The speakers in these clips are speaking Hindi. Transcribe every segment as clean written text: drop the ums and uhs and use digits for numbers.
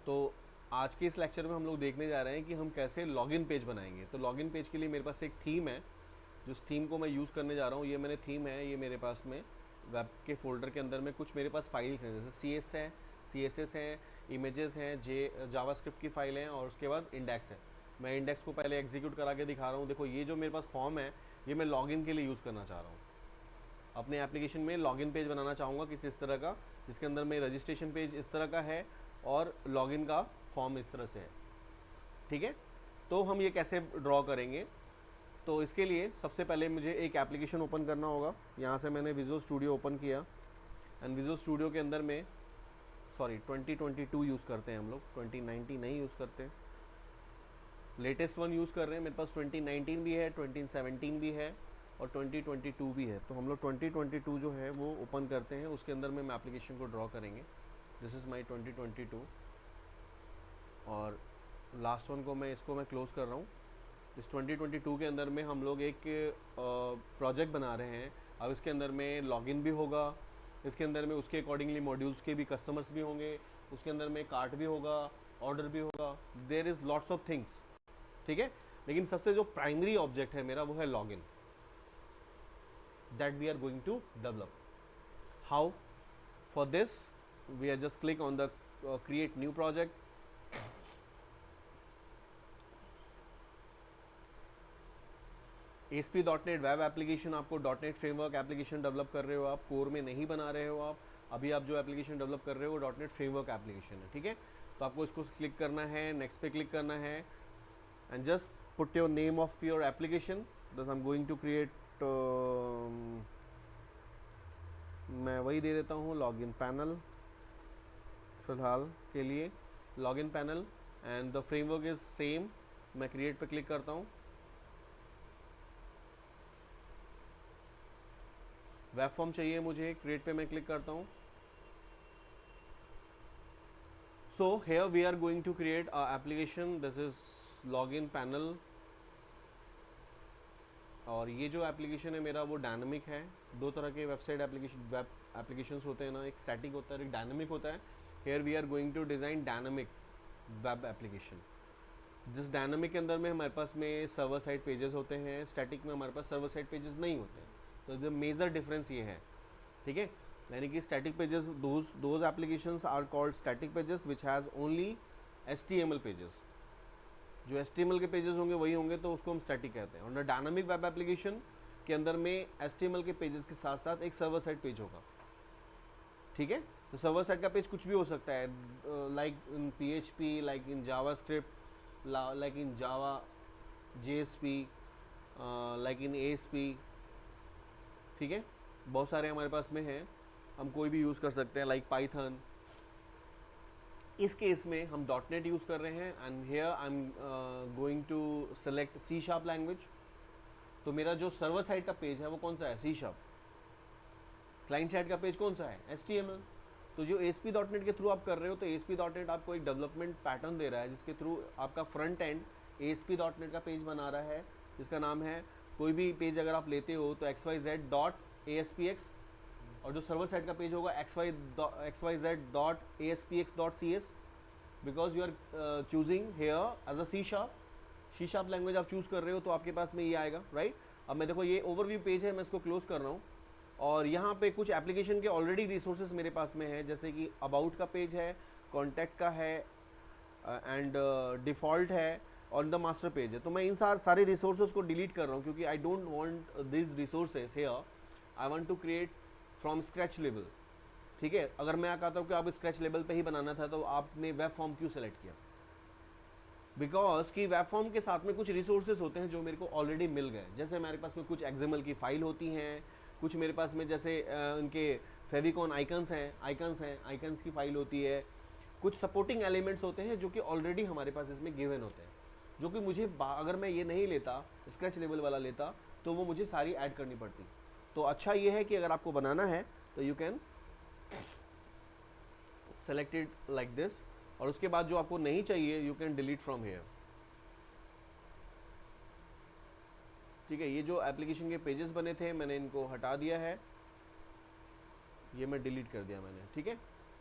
तो आज के इस लेक्चर में हम लोग देखने जा रहे हैं कि हम कैसे लॉगिन पेज बनाएंगे। तो लॉगिन पेज के लिए मेरे पास एक थीम है, जिस थीम को मैं यूज़ करने जा रहा हूँ। ये मैंने थीम है, ये मेरे पास में वेब के फोल्डर के अंदर में कुछ मेरे पास फाइल्स हैं, जैसे सी एस एस हैं, इमेजेस हैं, जावास्क्रिप्ट की फाइल हैं, और उसके बाद इंडेक्स है। मैं इंडेक्स को पहले एग्जीक्यूट करा के दिखा रहा हूँ। देखो ये जो मेरे पास फॉर्म है, ये मैं लॉगिन के लिए यूज़ करना चाह रहा हूँ। अपने एप्लीकेशन में लॉगिन पेज बनाना चाहूँगा किसी इस तरह का, जिसके अंदर में रजिस्ट्रेशन पेज इस तरह का है और लॉगिन का फॉर्म इस तरह से है। ठीक है, तो हम ये कैसे ड्रॉ करेंगे? तो इसके लिए सबसे पहले मुझे एक एप्लीकेशन ओपन करना होगा। यहाँ से मैंने विजुअल स्टूडियो ओपन किया, एंड विजुअल स्टूडियो के अंदर में 2022 यूज़ करते हैं हम लोग, 2019 नहीं यूज़ करते। लेटेस्ट वन यूज़ कर रहे हैं। मेरे पास 2019 भी है, 2017 भी है और 2022 भी है। तो हम लोग 2022 जो है वो ओपन करते हैं, उसके अंदर में हम एप्लीकेशन को ड्रॉ करेंगे। दिस इज़ माई 2022, और लास्ट वन को मैं क्लोज़ कर रहा हूँ। इस 2022 के अंदर में हम लोग एक प्रोजेक्ट बना रहे हैं। अब इसके अंदर में लॉगिन भी होगा, इसके अंदर में उसके अकॉर्डिंगली मॉड्यूल्स के भी कस्टमर्स भी होंगे, उसके अंदर में कार्ट भी होगा, ऑर्डर भी होगा, there is lots of things. ठीक है, लेकिन सबसे जो प्राइमरी ऑब्जेक्ट है मेरा वो है login, that we are going to develop. How? For this we are just click on the create new project. ASP.NET web application, आपको .NET फ्रेमवर्क एप्लीकेशन डेवलप कर रहे हो, आप कोर में नहीं बना रहे हो। आप अभी आप जो एप्लीकेशन डेवलप कर रहे हो वो .NET फ्रेमवर्क एप्लीकेशन है। ठीक है, तो आपको इसको क्लिक करना है, नेक्स्ट पे क्लिक करना है, and just put your name of your application. This I am going to create, मैं वही दे देता हूँ, लॉगिन पैनल फिलहाल के लिए, login panel, and the framework is same. मैं क्रिएट पे क्लिक करता हूँ, वेब फॉर्म चाहिए मुझे, क्रिएट पे मैं क्लिक करता हूँ। So here we are going to create a application, this is login panel. और ये जो एप्लीकेशन है मेरा वो डायनामिक है। दो तरह के वेबसाइट एप्लीकेशन, वेब एप्लीकेशंस होते हैं ना, एक स्टैटिक होता है, एक डायनामिक होता है। Here we are going to design dynamic web application. जिस डायनामिक के अंदर में हमारे पास में सर्वर साइड पेजेस होते हैं, स्टैटिक में हमारे पास सर्वर साइड पेजेस नहीं होते हैं। तो द मेजर डिफरेंस ये है। ठीक है, यानी कि static pages, those applications are called static pages which has only HTML pages. जो HTML के पेजेस होंगे वही होंगे, तो उसको हम स्टैटिक कहते हैं। और डायनामिक वेब एप्लीकेशन के अंदर में HTML के पेजेस के साथ साथ एक सर्वर साइड पेज होगा। ठीक है, तो सर्वर साइड का पेज कुछ भी हो सकता है, like in PHP, like in JavaScript, like in Java, JSP, like in ASP। ठीक है, बहुत सारे हमारे पास में हैं, हम कोई भी यूज़ कर सकते हैं, लाइक पाइथन। इस केस में हम .NET यूज़ कर रहे हैं, and here I am going to select C# language. तो मेरा जो सर्वर साइड का पेज है वो कौन सा है? C#। क्लाइंट साइड का पेज कौन सा है? HTML। तो जो ASP.NET के थ्रू आप कर रहे हो, तो ASP.NET आपको एक डेवलपमेंट पैटर्न दे रहा है, जिसके थ्रू आपका फ्रंट एंड ASP.NET का पेज बना रहा है, जिसका नाम है, कोई भी पेज अगर आप लेते हो तो xyz.aspx, और जो सर्वर साइड का पेज होगा xyz.aspx.cs, because you are choosing here as a C# language आप चूज़ कर रहे हो, तो आपके पास में ये आएगा, राइट। अब मैं देखो ये ओवरव्यू पेज है, मैं इसको क्लोज कर रहा हूँ, और यहाँ पे कुछ एप्लीकेशन के ऑलरेडी रिसोर्सेज मेरे पास में है, जैसे कि अबाउट का पेज है, कॉन्टैक्ट का है, एंड डिफ़ॉल्ट है, और द मास्टर पेज है। तो मैं इन सारे रिसोर्सेज को डिलीट कर रहा हूँ, क्योंकि I don't want this resources here, I want to create from scratch level. ठीक है, अगर मैं कहता हूँ कि आप स्क्रैच लेवल पे ही बनाना था, तो आपने वेब फॉर्म क्यों सेलेक्ट किया? बिकॉज कि वेब फॉर्म के साथ में कुछ रिसोर्सेज होते हैं जो मेरे को ऑलरेडी मिल गए, जैसे मेरे पास में कुछ XML की फाइल होती हैं, कुछ मेरे पास में जैसे उनके फेविकॉन आइकन्स हैं, आइकन्स की फाइल होती है, कुछ सपोर्टिंग एलिमेंट्स होते हैं जो कि ऑलरेडी हमारे पास इसमें गिवन होते हैं, जो कि मुझे अगर मैं ये नहीं लेता, स्क्रैच लेवल वाला लेता, तो वो मुझे सारी ऐड करनी पड़ती। तो अच्छा ये है कि अगर आपको बनाना है तो you can select it like this, और उसके बाद जो आपको नहीं चाहिए you can delete from here. ठीक है, ये जो एप्लीकेशन के पेजेस बने थे मैंने इनको हटा दिया है, ये मैं डिलीट कर दिया मैंने। ठीक है,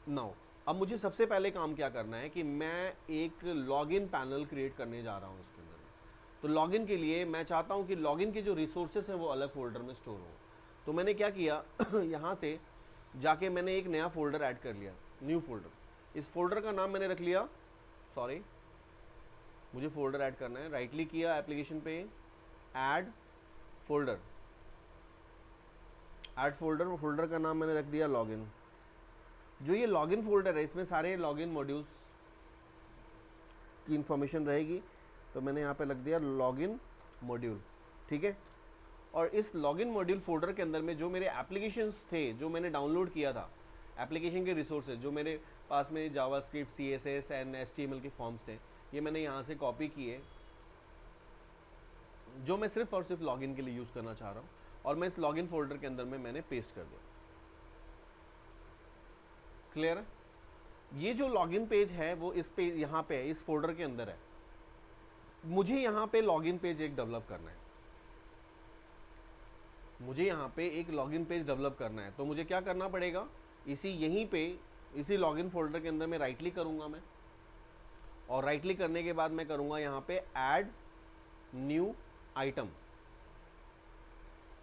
नाउ अब मुझे सबसे पहले काम क्या करना है कि मैं एक लॉगिन पैनल क्रिएट करने जा रहा हूँ इसके अंदर। तो लॉगिन के लिए मैं चाहता हूँ कि लॉगिन के जो रिसोर्सेस हैं वो अलग फोल्डर में स्टोर हो। तो मैंने क्या किया यहाँ से जाके मैंने एक नया फोल्डर ऐड कर लिया, न्यू फोल्डर। इस फोल्डर का नाम मैंने रख लिया, सॉरी मुझे फोल्डर ऐड करना है, राइट क्लिक किया एप्लीकेशन पे, add folder, add folder, folder का नाम मैंने रख दिया लॉगिन। जो ये लॉगिन फोल्डर है इसमें सारे लॉगिन मॉड्यूल्स की इंफॉर्मेशन रहेगी, तो मैंने यहाँ पे लग दिया लॉगिन मॉड्यूल, ठीक है। और इस लॉगिन मॉड्यूल फोल्डर के अंदर में जो मेरे एप्लीकेशंस थे, जो मैंने डाउनलोड किया था, एप्लीकेशन के रिसोर्सेज जो मेरे पास में जावास्क्रिप्ट, CSS एंड HTML के फॉर्म्स थे, ये मैंने यहाँ से कॉपी किए, जो मैं सिर्फ और सिर्फ लॉगिन के लिए यूज़ करना चाह रहा हूँ, और मैं इस लॉगिन फोल्डर के अंदर में मैंने पेस्ट कर दिया। क्लियर है? ये जो लॉगिन पेज है वो इस पे यहाँ पे है, इस फोल्डर के अंदर है। मुझे यहाँ पे लॉगिन पेज एक डेवलप करना है, मुझे यहाँ पे एक लॉगिन पेज डेवलप करना है। तो मुझे क्या करना पड़ेगा, यहीं पे इसी लॉगिन फोल्डर के अंदर मैं राइट क्लिक करूँगा मैं, और राइट क्लिक करने के बाद मैं करूँगा यहाँ पे ऐड न्यू आइटम,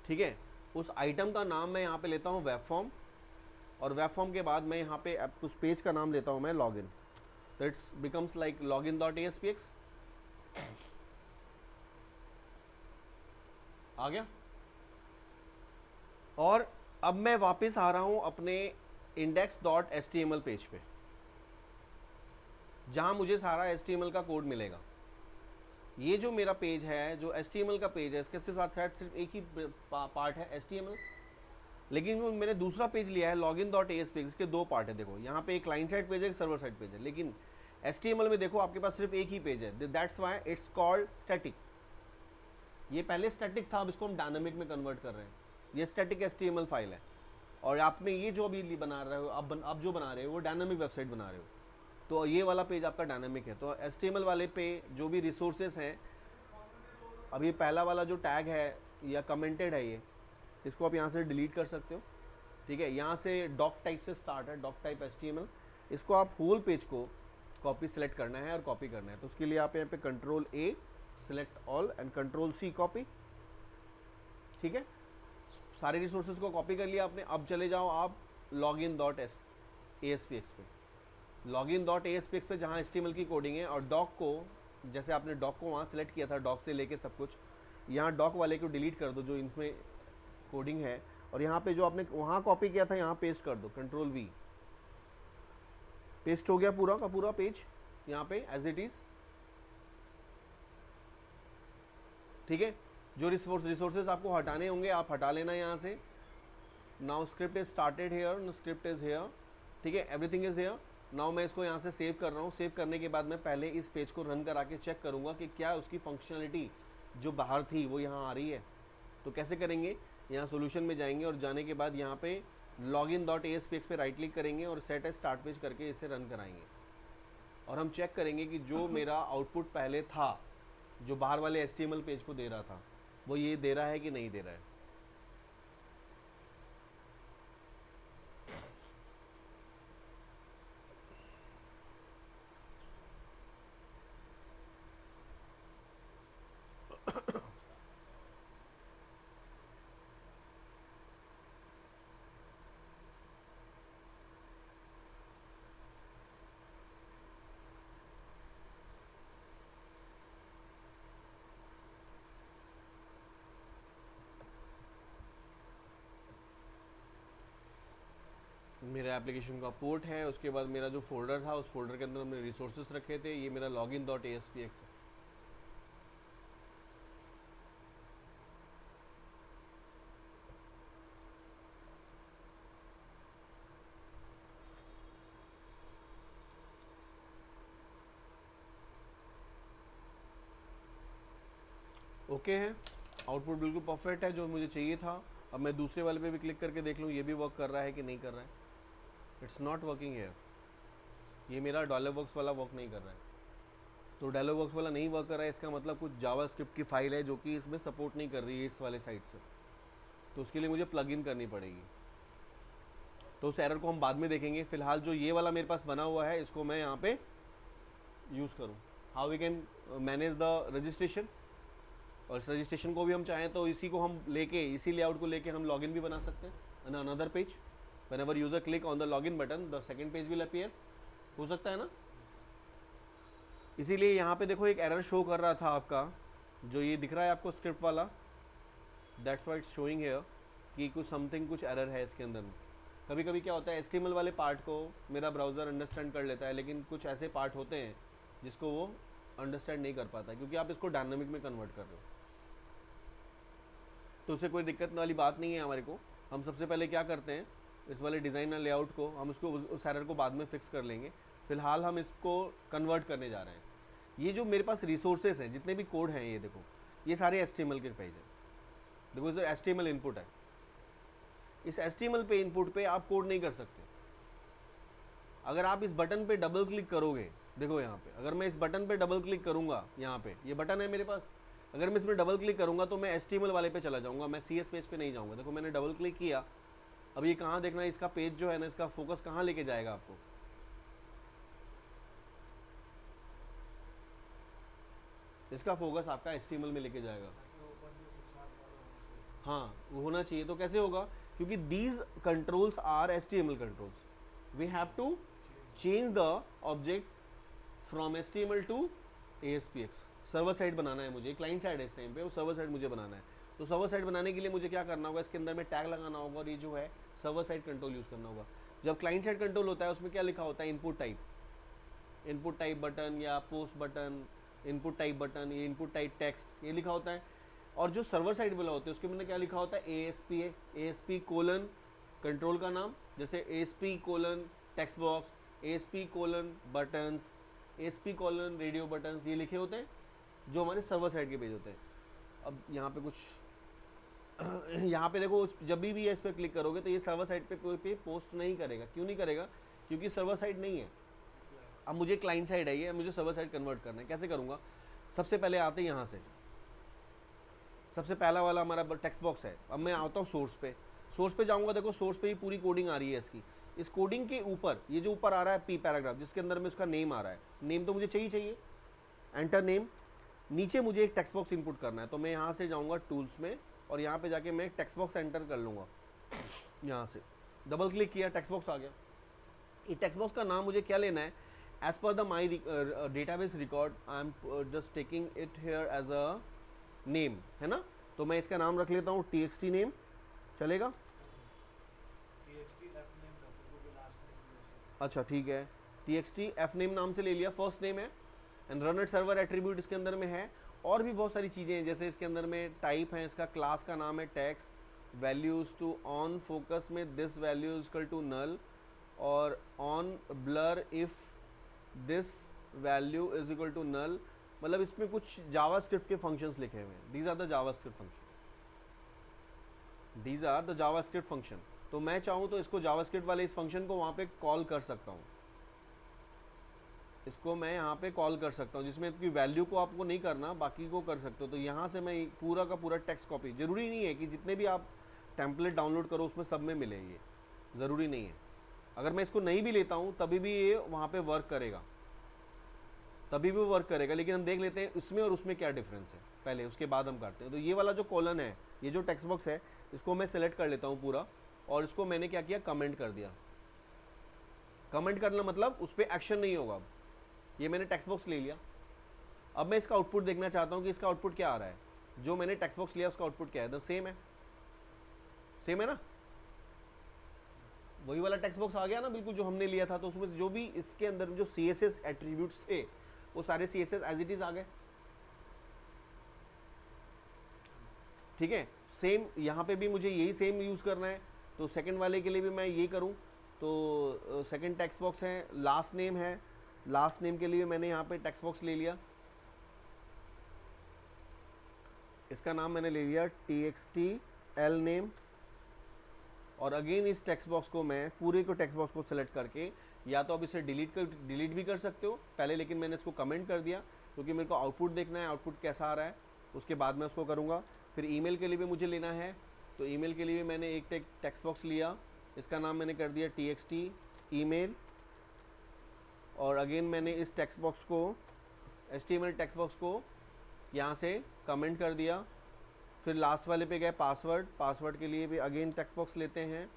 ठीक है। उस आइटम का नाम मैं यहाँ पे लेता हूँ वेब फॉर्म, और वेब फॉर्म के बाद मैं यहाँ पे उस पेज का नाम लेता हूँ मैं लॉगिन। तो इट्स बिकम्स लाइक login.aspx। आ गया। और अब मैं वापस आ रहा हूँ अपने index.html पेज पे, जहाँ मुझे सारा HTML का कोड मिलेगा। ये जो मेरा पेज है, जो HTML का पेज है, इसके साथ सिर्फ एक ही पार्ट है HTML, लेकिन वो मैंने दूसरा पेज लिया है login.aspx, इसके दो पार्ट है। देखो यहाँ पे एक क्लाइंट साइड पेज है, एक सर्वर साइड पेज है, लेकिन HTML में देखो आपके पास सिर्फ एक ही पेज है। That's why it's called static. ये पहले स्टैटिक था, अब इसको हम डायनामिक में कन्वर्ट कर रहे हैं। ये स्टैटिक HTML फाइल है, और आपने ये जो अभी बना रहे हो, अब जो बना रहे हो वो डायनामिक वेबसाइट बना रहे हो, तो ये वाला पेज आपका डायनामिक है। तो HTML वाले पे जो भी रिसोर्सेस हैं, अब ये पहला वाला जो टैग है या कमेंटेड है, ये इसको आप यहाँ से डिलीट कर सकते हो, ठीक है। यहाँ से डॉक टाइप से स्टार्ट है, डॉक टाइप HTML। इसको आप होल पेज को कॉपी सेलेक्ट करना है और कॉपी करना है। तो उसके लिए आप यहाँ पे Ctrl+A select all and Ctrl+C copy, ठीक है। सारे रिसोर्सेज को कॉपी कर लिया आपने। अब चले जाओ आप login.aspx पे, login.aspx पे जहाँ HTML की कोडिंग है, और डॉक को, जैसे आपने डॉक को वहाँ सेलेक्ट किया था, डॉक से लेके सब कुछ, यहाँ डॉक वाले को डिलीट कर दो जो इनमें कोडिंग है, और यहाँ पे जो आपने वहाँ कॉपी किया था यहाँ पेस्ट कर दो, Ctrl+V। पेस्ट हो गया पूरा का पूरा पेज यहाँ पे एज इट इज़, ठीक है। जो रिसोर्सेज आपको हटाने होंगे आप हटा लेना यहाँ से। Now script is started here, script is here, ठीक है, एवरीथिंग इज हेयर। नाउ मैं इसको यहाँ से सेव कर रहा हूँ। सेव करने के बाद मैं पहले इस पेज को रन करा के चेक करूँगा कि क्या उसकी फंक्शनलिटी जो बाहर थी वो यहाँ आ रही है। तो कैसे करेंगे, यहाँ सोल्यूशन में जाएंगे, और जाने के बाद यहाँ पे login.aspx पे राइट क्लिक करेंगे और सेट एज स्टार्ट पेज करके इसे रन कराएंगे, और हम चेक करेंगे कि जो मेरा आउटपुट पहले था, जो बाहर वाले HTML पेज को दे रहा था, वो ये दे रहा है कि नहीं दे रहा है। मेरा एप्लीकेशन का पोर्ट है, उसके बाद मेरा जो फोल्डर था, उस फोल्डर के अंदर हमने रिसोर्सेज रखे थे। ये मेरा login.aspx है। ओके है, आउटपुट बिल्कुल परफेक्ट है जो मुझे चाहिए था। अब मैं दूसरे वाले पे भी क्लिक करके देख लूँ ये भी वर्क कर रहा है कि नहीं कर रहा है। इट्स नॉट वर्किंग हेयर, ये मेरा $बॉक्स वाला वर्क नहीं कर रहा है। तो $बॉक्स वाला नहीं वर्क कर रहा है, इसका मतलब कुछ जावास्क्रिप्ट की फाइल है जो कि इसमें सपोर्ट नहीं कर रही है इस वाले साइट से। तो उसके लिए मुझे प्लग इन करनी पड़ेगी। तो उस एरर को हम बाद में देखेंगे। फिलहाल जो ये वाला मेरे पास बना हुआ है इसको मैं यहाँ पे यूज़ करूँ। How we can manage the registration, और इस रजिस्ट्रेशन को भी हम चाहें तो इसी को हम लेके, इसी लेआउट को लेके हम लॉगिन भी बना सकते हैं and another page. whenever user click on the login button the second page will appear। हो सकता है ना। इसीलिए यहाँ पे देखो एक एरर शो कर रहा था आपका, जो ये दिख रहा है आपको स्क्रिप्ट वाला, that's why it's showing here कि कुछ समथिंग कुछ एरर है इसके अंदर में। कभी कभी क्या होता है HTML वाले पार्ट को मेरा ब्राउज़र अंडरस्टैंड कर लेता है, लेकिन कुछ ऐसे पार्ट होते हैं जिसको वो अंडरस्टैंड नहीं कर पाता, क्योंकि आप इसको डायनामिक में कन्वर्ट कर रहे हो। तो उससे कोई दिक्कत वाली बात नहीं है हमारे को। हम सबसे पहले क्या करते हैं, इस वाले डिज़ाइन और लेआउट को हम उसको उस एरर को बाद में फिक्स कर लेंगे। फिलहाल हम इसको कन्वर्ट करने जा रहे हैं। ये जो मेरे पास रिसोर्सेज हैं, जितने भी कोड हैं, ये देखो ये सारे HTML के पेज हैं। देखो इधर HTML इनपुट है, इस HTML पे इनपुट पे आप कोड नहीं कर सकते। अगर आप इस बटन पे डबल क्लिक करोगे, देखो यहाँ पे अगर मैं इस बटन पे डबल क्लिक करूँगा, यहाँ पे ये बटन है मेरे पास, अगर मैं इसमें डबल क्लिक करूँगा तो मैं HTML वाले पे चला जाऊँगा, मैं CS पेज पे नहीं जाऊँगा। देखो मैंने डबल क्लिक किया, अब ये कहाँ देखना है, इसका पेज जो है ना, इसका फोकस कहाँ लेके जाएगा आपको, इसका फोकस आपका HTML में लेके जाएगा। हाँ वो होना चाहिए। तो कैसे होगा, क्योंकि these controls are HTML controls, we have to change the object from HTML to ASPX। Server side बनाना है मुझे, क्लाइंट साइड है इस टाइम पे, वो सर्वर साइड मुझे बनाना है। तो सर्वर साइड बनाने के लिए मुझे क्या करना होगा, इसके अंदर में टैग लगाना होगा, और ये जो है सर्वर साइड कंट्रोल यूज़ करना होगा। जब क्लाइंट साइड कंट्रोल होता है उसमें क्या लिखा होता है, इनपुट टाइप बटन या post button, input type button, ये इनपुट टाइप टेक्स्ट, ये लिखा होता है। और जो सर्वर साइड वाला होता है उसके अंदर क्या लिखा होता है, ASP कोलन कंट्रोल का नाम, जैसे ASP colon text box, ASP colon buttons, ASP colon radio buttons, ये लिखे होते हैं जो हमारे सर्वर साइड के पेज होते हैं। अब यहाँ पे कुछ यहाँ पे देखो, जब भी इस पर क्लिक करोगे तो ये सर्वर साइड पे पोस्ट नहीं करेगा। क्यों नहीं करेगा, क्योंकि सर्वर साइड नहीं है। अब मुझे क्लाइंट साइड है, ये मुझे सर्वर साइड कन्वर्ट करना है। कैसे करूँगा, सबसे पहले आते हैं यहाँ से, सबसे पहला वाला हमारा टेक्स्ट बॉक्स है। अब मैं आता हूँ सोर्स पे जाऊँगा, देखो सोर्स पे ही पूरी कोडिंग आ रही है इसकी। इस कोडिंग के ऊपर ये जो ऊपर आ रहा है P पैराग्राफ, जिसके अंदर में उसका नेम आ रहा है, नेम तो मुझे चाहिए, एंटर नेम। नीचे मुझे एक टेक्स्ट बॉक्स इनपुट करना है, तो मैं यहाँ से जाऊँगा टूल्स में, और यहाँ पे जाके मैं एक टेक्स्ट बॉक्स एंटर कर लूँगा। यहाँ से डबल क्लिक किया, टेक्स्ट बॉक्स आ गया। ये टेक्स्ट बॉक्स का नाम मुझे क्या लेना है, as per the my database record I am just taking it here as a name, है ना। तो मैं इसका नाम रख लेता हूँ TXT नेम, चलेगा। अच्छा ठीक है, TXT F नेम नाम से ले लिया, फर्स्ट नेम है। एंड रनर सर्वर एट्रीब्यूट इसके अंदर में है, और भी बहुत सारी चीज़ें हैं, जैसे इसके अंदर में टाइप है, इसका क्लास का नाम है text, values to on focus में this value is equal to null, और on blur if this value is equal to null. मतलब इसमें कुछ जावास्क्रिप्ट के फंक्शंस लिखे हुए हैं, these are the JavaScript function, तो मैं चाहूँ तो इसको जावास्क्रिप्ट वाले इस फंक्शन को वहाँ पे कॉल कर सकता हूँ, इसको मैं यहाँ पे कॉल कर सकता हूँ, जिसमें इसकी वैल्यू को आपको नहीं करना, बाकी को कर सकते हो। तो यहाँ से मैं पूरा का पूरा टेक्स्ट कॉपी, ज़रूरी नहीं है कि जितने भी आप टेम्पलेट डाउनलोड करो उसमें सब में मिले, ये ज़रूरी नहीं है। अगर मैं इसको नहीं भी लेता हूँ तभी भी ये वहाँ पे वर्क करेगा, लेकिन हम देख लेते हैं इसमें और उसमें क्या डिफरेंस है पहले, उसके बाद हम करते हैं। तो ये वाला जो कॉलन है, ये जो टेक्स्ट बॉक्स है, इसको मैं सेलेक्ट कर लेता हूँ पूरा, और इसको मैंने क्या किया, कमेंट कर दिया। कमेंट करना मतलब उस पर एक्शन नहीं होगा। अब ये मैंने टेक्स्ट बॉक्स ले लिया, अब मैं इसका आउटपुट देखना चाहता हूँ कि इसका आउटपुट क्या आ रहा है। जो मैंने टेक्स्ट बॉक्स लिया उसका आउटपुट क्या है, तो सेम है ना, वही वाला टेक्स्ट बॉक्स आ गया ना बिल्कुल जो हमने लिया था। तो उसमें जो भी इसके अंदर जो CSS एट्रीब्यूट्स थे वो सारे CSS एज इट इज आ गए, ठीक है। सेम यहाँ पे भी मुझे यही सेम यूज़ करना है, तो सेकंड वाले के लिए भी मैं ये करूँ। तो सेकंड टेक्स्ट बॉक्स है, लास्ट नेम है, लास्ट नेम के लिए मैंने यहाँ पे टेक्स्ट बॉक्स ले लिया, इसका नाम मैंने ले लिया TXT L नेम, और अगेन इस टेक्स्ट बॉक्स को मैं पूरे को टेक्स्ट बॉक्स को सेलेक्ट करके, या तो अब इसे डिलीट भी कर सकते हो पहले, लेकिन मैंने इसको कमेंट कर दिया क्योंकि मेरे को आउटपुट देखना है, आउटपुट कैसा आ रहा है, उसके बाद मैं उसको करूँगा। फिर ईमेल के लिए भी मुझे लेना है, तो ईमेल के लिए मैंने एक टेक्स्ट बॉक्स लिया, इसका नाम मैंने कर दिया txt ईमेल, और अगेन मैंने इस टेक्स्ट बॉक्स को, HTML टेक्स्ट बॉक्स को यहाँ से कमेंट कर दिया। फिर लास्ट वाले पे गए पासवर्ड, पासवर्ड के लिए भी अगेन टेक्स्ट बॉक्स लेते हैं,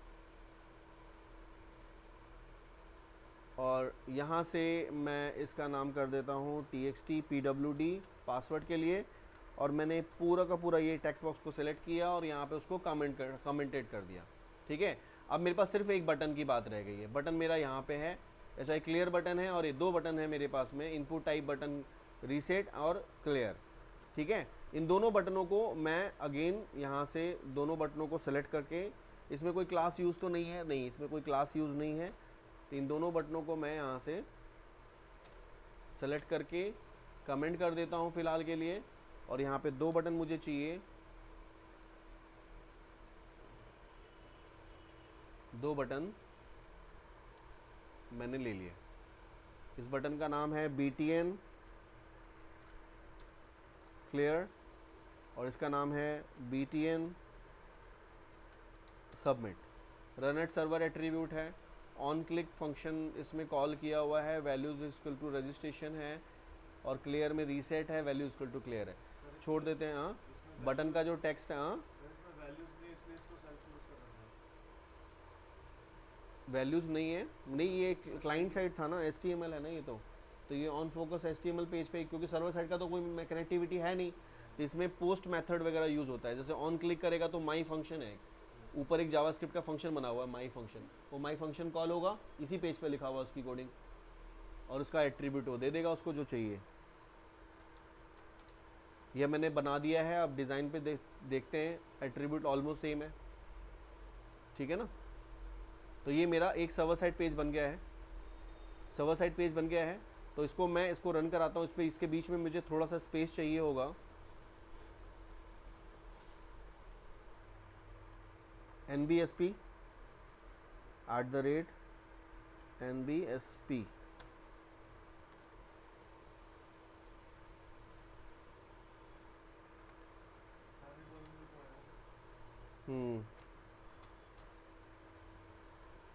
और यहाँ से मैं इसका नाम कर देता हूँ txt pwd पासवर्ड के लिए, और मैंने पूरा का पूरा ये टेक्स्ट बॉक्स को सिलेक्ट किया और यहाँ पे उसको कमेंटेड कर दिया। ठीक है, अब मेरे पास सिर्फ एक बटन की बात रह गई है। बटन मेरा यहाँ पे है, ऐसा एक क्लियर बटन है, और ये दो बटन है मेरे पास में, इनपुट टाइप बटन रीसेट और क्लियर। ठीक है, इन दोनों बटनों को मैं अगेन यहाँ से दोनों बटनों को सेलेक्ट करके, इसमें कोई क्लास यूज़ तो नहीं है, नहीं इसमें कोई क्लास यूज़ नहीं है, तो इन दोनों बटनों को मैं यहाँ से सेलेक्ट करके कमेंट कर देता हूँ फ़िलहाल के लिए। और यहाँ पे दो बटन मुझे चाहिए, दो बटन मैंने ले लिए। इस बटन का नाम है btn क्लियर, और इसका नाम है btn submit. Run at server attribute है, ऑन क्लिक फंक्शन इसमें कॉल किया हुआ है, वैल्यूज इक्वल टू रजिस्ट्रेशन है, और क्लियर में रीसेट है, वैल्यू इक्वल टू क्लियर है। छोड़ देते हैं। हाँ, बटन का जो टेक्स्ट है, हाँ वैल्यूज़ नहीं है, नहीं ये क्लाइंट साइड था ना, HTML है ना ये, तो ये ऑन फोकस HTML पेज पे, क्योंकि सर्वर साइड का तो कोई कनेक्टिविटी है नहीं, तो इसमें पोस्ट मेथड वगैरह यूज़ होता है। जैसे ऑन क्लिक करेगा तो माई फंक्शन है, ऊपर एक जावास्क्रिप्ट का फंक्शन बना हुआ है माई फंक्शन, वो माई फंक्शन कॉल होगा, इसी पेज पे लिखा हुआ उसकी कोडिंग, और उसका एट्रीब्यूट वो दे देगा उसको जो चाहिए। यह मैंने बना दिया है, अब डिज़ाइन पे देखते हैं, एट्रीब्यूट ऑलमोस्ट सेम है। ठीक है ना, तो ये मेरा एक सर्वर साइड पेज बन गया है, सर्वर साइड पेज बन गया है। तो इसको मैं इसको रन कराता हूँ, इस पर इसके बीच में मुझे थोड़ा सा स्पेस चाहिए होगा। nbsp @nbsp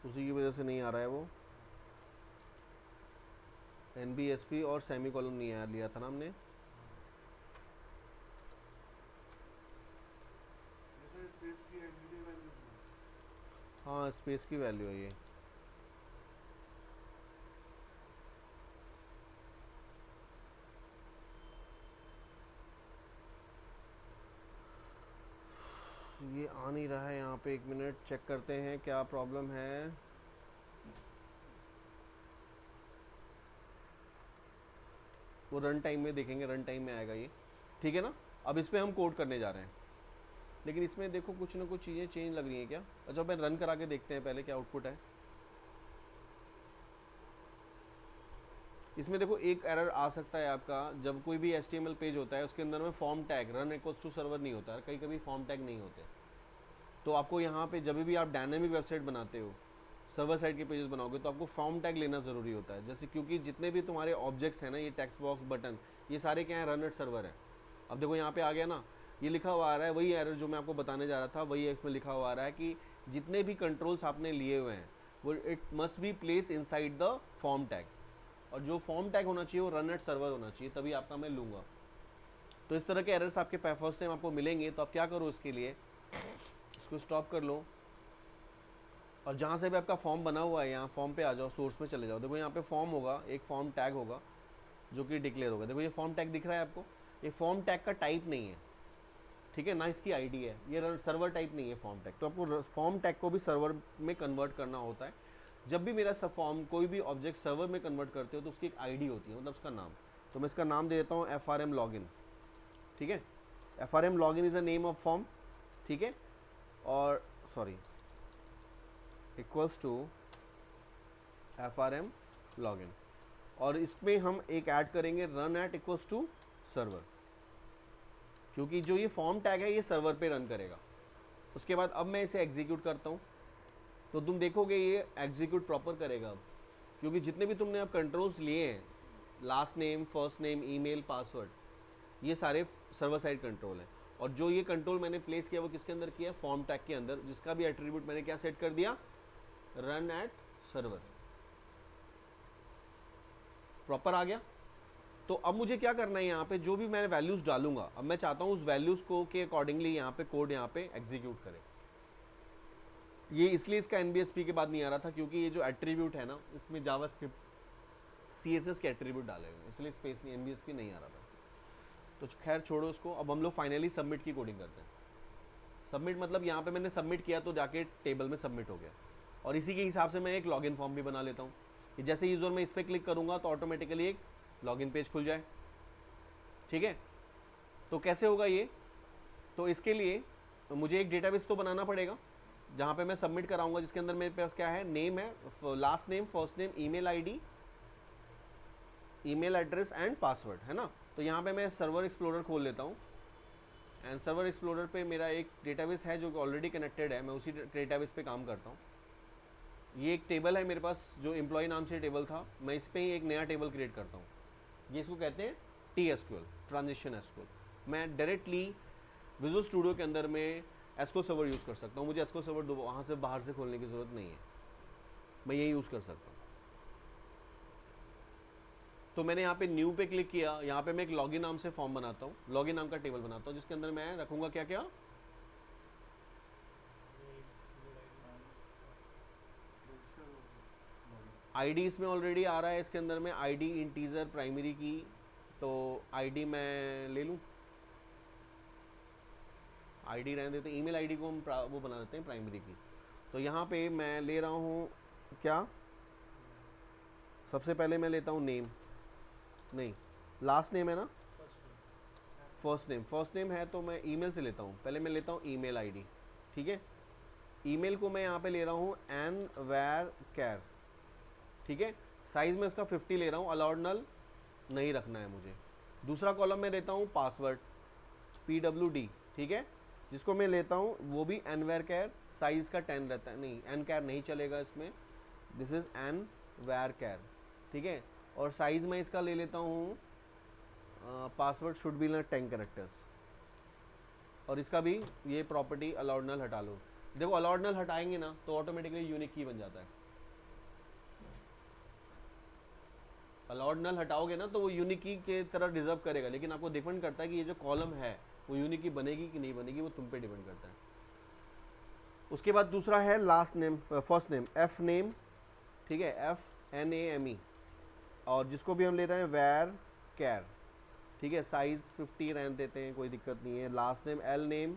उसी की वजह से नहीं आ रहा है वो, nbsp और सेमी कॉलम नहीं आ लिया था ना हमने। हाँ, स्पेस की वैल्यू है ये। ये आ नहीं रहा है यहाँ पे, एक मिनट चेक करते हैं क्या प्रॉब्लम है। वो रन टाइम में देखेंगे, रन टाइम में आएगा ये। ठीक है ना, अब इस पर हम कोड करने जा रहे हैं, लेकिन इसमें देखो कुछ ना कुछ चीज़ें चेंज लग रही हैं क्या। अच्छा, मैं रन करा के देखते हैं पहले क्या आउटपुट है। इसमें देखो एक एरर आ सकता है आपका, जब कोई भी HTML पेज होता है उसके अंदर में form tag run equals to server नहीं होता है, कहीं कभी फॉर्म टैग नहीं होते। तो आपको यहाँ पे जब भी आप डायनेमिक वेबसाइट बनाते हो, सर्वर साइड के पेजेस बनाओगे, तो आपको फॉर्म टैग लेना ज़रूरी होता है। जैसे क्योंकि जितने भी तुम्हारे ऑब्जेक्ट्स हैं ना, ये टेक्स्ट बॉक्स बटन, ये सारे क्या है, रन एट सर्वर है। अब देखो यहाँ पे आ गया ना, ये लिखा हुआ आ रहा है, वही एरर जो मैं आपको बताने जा रहा था, वही इसमें लिखा हुआ आ रहा है कि जितने भी कंट्रोल्स आपने लिए हुए हैं वो it must be place inside the form tag, और जो फॉर्म टैग होना चाहिए वो रन एट सर्वर होना चाहिए, तभी आपका मैं लूँगा। तो इस तरह के एरर्स आपके फर्स्ट टाइम आपको मिलेंगे, तो आप क्या करो, इसके लिए इसको स्टॉप कर लो, और जहाँ से भी आपका फॉर्म बना हुआ है यहाँ फॉर्म पे आ जाओ, सोर्स में चले जाओ। देखो यहाँ पे फॉर्म होगा, एक फॉर्म टैग होगा जो कि डिक्लेयर होगा। देखो ये फॉर्म टैग दिख रहा है आपको, ये फॉर्म टैग का टाइप नहीं है, ठीक है ना, इसकी आईडी है, ये सर्वर टाइप नहीं है फॉर्म टैग। तो आपको फॉर्म टैग को भी सर्वर में कन्वर्ट करना होता है। जब भी मेरा सब फॉर्म कोई भी ऑब्जेक्ट सर्वर में कन्वर्ट करते हो तो उसकी एक आईडी होती है, मतलब उसका नाम। तो मैं इसका नाम दे देता हूँ FRM लॉगिन। ठीक है, FRM login is a name of form. ठीक है, और sorry equals to FRM login, और इसमें हम एक ऐड करेंगे run at equals to server, क्योंकि जो ये फॉर्म टैग है ये सर्वर पे रन करेगा। उसके बाद अब मैं इसे एग्जीक्यूट करता हूँ, तो तुम देखोगे ये एग्जीक्यूट प्रॉपर करेगा अब, क्योंकि जितने भी तुमने अब कंट्रोल्स लिए हैं, last name, first name, email, password, ये सारे सर्वर साइड कंट्रोल हैं। और जो ये कंट्रोल मैंने प्लेस किया वो किसके अंदर किया, फॉर्म टैग के अंदर, जिसका भी एट्रीब्यूट मैंने क्या सेट कर दिया, रन एट सर्वर, प्रॉपर आ गया। तो अब मुझे क्या करना है, यहाँ पे जो भी मैं वैल्यूज डालूंगा, अब मैं चाहता हूँ उस वैल्यूज को के अकॉर्डिंगली यहाँ पे कोड यहाँ पे एग्जीक्यूट करे। ये इसलिए इसका एनबीएसपी के बाद नहीं आ रहा था क्योंकि ये जो एट्रीब्यूट है ना, इसमें जावास्क्रिप्ट सीएसएस के एट्रीब्यूट डाले हुए, इसलिए स्पेस नहीं, एनबीएसपी नहीं आ रहा था। तो खैर छोड़ो उसको, अब हम लोग फाइनली सबमिट की कोडिंग करते हैं। सबमिट मतलब यहाँ पे मैंने सबमिट किया तो जाके टेबल में सबमिट हो गया, और इसी के हिसाब से मैं एक लॉगिन फॉर्म भी बना लेता हूँ कि जैसे यूजर मैं इस पर क्लिक करूँगा तो ऑटोमेटिकली एक लॉगिन पेज खुल जाए। ठीक है, तो कैसे होगा ये, तो इसके लिए तो मुझे एक डेटाबेस तो बनाना पड़ेगा जहाँ पे मैं सबमिट कराऊंगा, जिसके अंदर मेरे पास क्या है, नेम है, last name, first name, email ID, email address and password, है ना। तो यहाँ पे मैं सर्वर एक्सप्लोरर खोल लेता हूँ, एंड सर्वर एक्सप्लोरर पे मेरा एक डेटाबेस है जो कि ऑलरेडी कनेक्टेड है, मैं उसी डेटाबेस पे काम करता हूँ। ये एक टेबल है मेरे पास जो एम्प्लॉय नाम से टेबल था, मैं इस पर ही एक नया टेबल क्रिएट करता हूँ। ये इसको कहते हैं TSQL, ट्रांजिशन एसक्यूएल। मैं डायरेक्टली विजुअल स्टूडियो के अंदर में एसक्यूएल सर्वर यूज़ कर सकता हूँ, मुझे एसक्यूएल सर्वर वहाँ से बाहर से खोलने की ज़रूरत नहीं है, मैं ये यूज़ कर सकता हूँ। तो मैंने यहाँ पे न्यू पे क्लिक किया, यहाँ पे मैं एक लॉगिन नाम से फॉर्म बनाता हूँ, लॉगिन नाम का टेबल बनाता हूँ जिसके अंदर मैं रखूँगा क्या क्या, आईडी इसमें ऑलरेडी आ रहा है, इसके अंदर में आईडी इंटीजर प्राइमरी की, तो आईडी मैं ले लूँ, आईडी रहने देते हैं, ईमेल आईडी को हम वो बना देते हैं प्राइमरी की। तो यहाँ पे मैं ले रहा हूँ क्या, सबसे पहले मैं लेता हूँ नेम, नहीं लास्ट नेम है ना, फर्स्ट नेम है तो मैं ईमेल से लेता हूँ, पहले मैं लेता हूँ ईमेल आईडी। ठीक है, ईमेल को मैं यहाँ पे ले रहा हूँ nvarchar। ठीक है, साइज़ में इसका 50 ले रहा हूँ, अलाउड नल नहीं रखना है मुझे। दूसरा कॉलम में लेता हूँ पासवर्ड PWD, ठीक है, जिसको मैं लेता हूँ वो भी nvarchar, साइज़ का 10 रहता है, नहीं nchar नहीं चलेगा इसमें, दिस इज़ nvarchar। ठीक है, और साइज़ में इसका ले लेता हूँ, पासवर्ड शुड बी 10 कैरेक्टर्स, और इसका भी ये प्रॉपर्टी अलाउड नल हटा लो। देखो अलाउड नल हटाएंगे ना तो ऑटोमेटिकली यूनिक की बन जाता है, अलाउड नल हटाओगे ना तो वो यूनिक की के तरह डिजर्व करेगा, लेकिन आपको डिपेंड करता है कि ये जो कॉलम है वो यूनिक की बनेगी कि नहीं बनेगी, वो तुम पे डिपेंड करता है। उसके बाद दूसरा है last name, first name, F name, ठीक है, FNAME, और जिसको भी हम ले रहे हैं वैर कैर। ठीक है, साइज़ 50 रहने देते हैं, कोई दिक्कत नहीं है। Last name L name,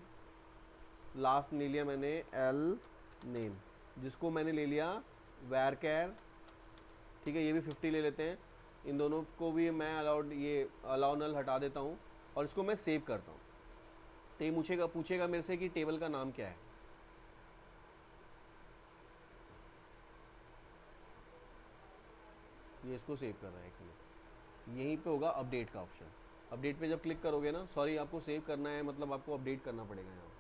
last ले लिया मैंने एल नेम, जिसको मैंने ले लिया वैर कैर। ठीक है, ये भी 50 ले लेते हैं, इन दोनों को भी मैं अलाउ नल हटा देता हूँ और इसको मैं सेव करता हूँ। तो ये पूछेगा मेरे से कि टेबल का नाम क्या है, ये इसको सेव कर रहा है, एक मिनट, यहीं पे होगा अपडेट का ऑप्शन। अपडेट पे जब क्लिक करोगे ना, सॉरी आपको सेव करना है मतलब आपको अपडेट करना पड़ेगा यहाँ,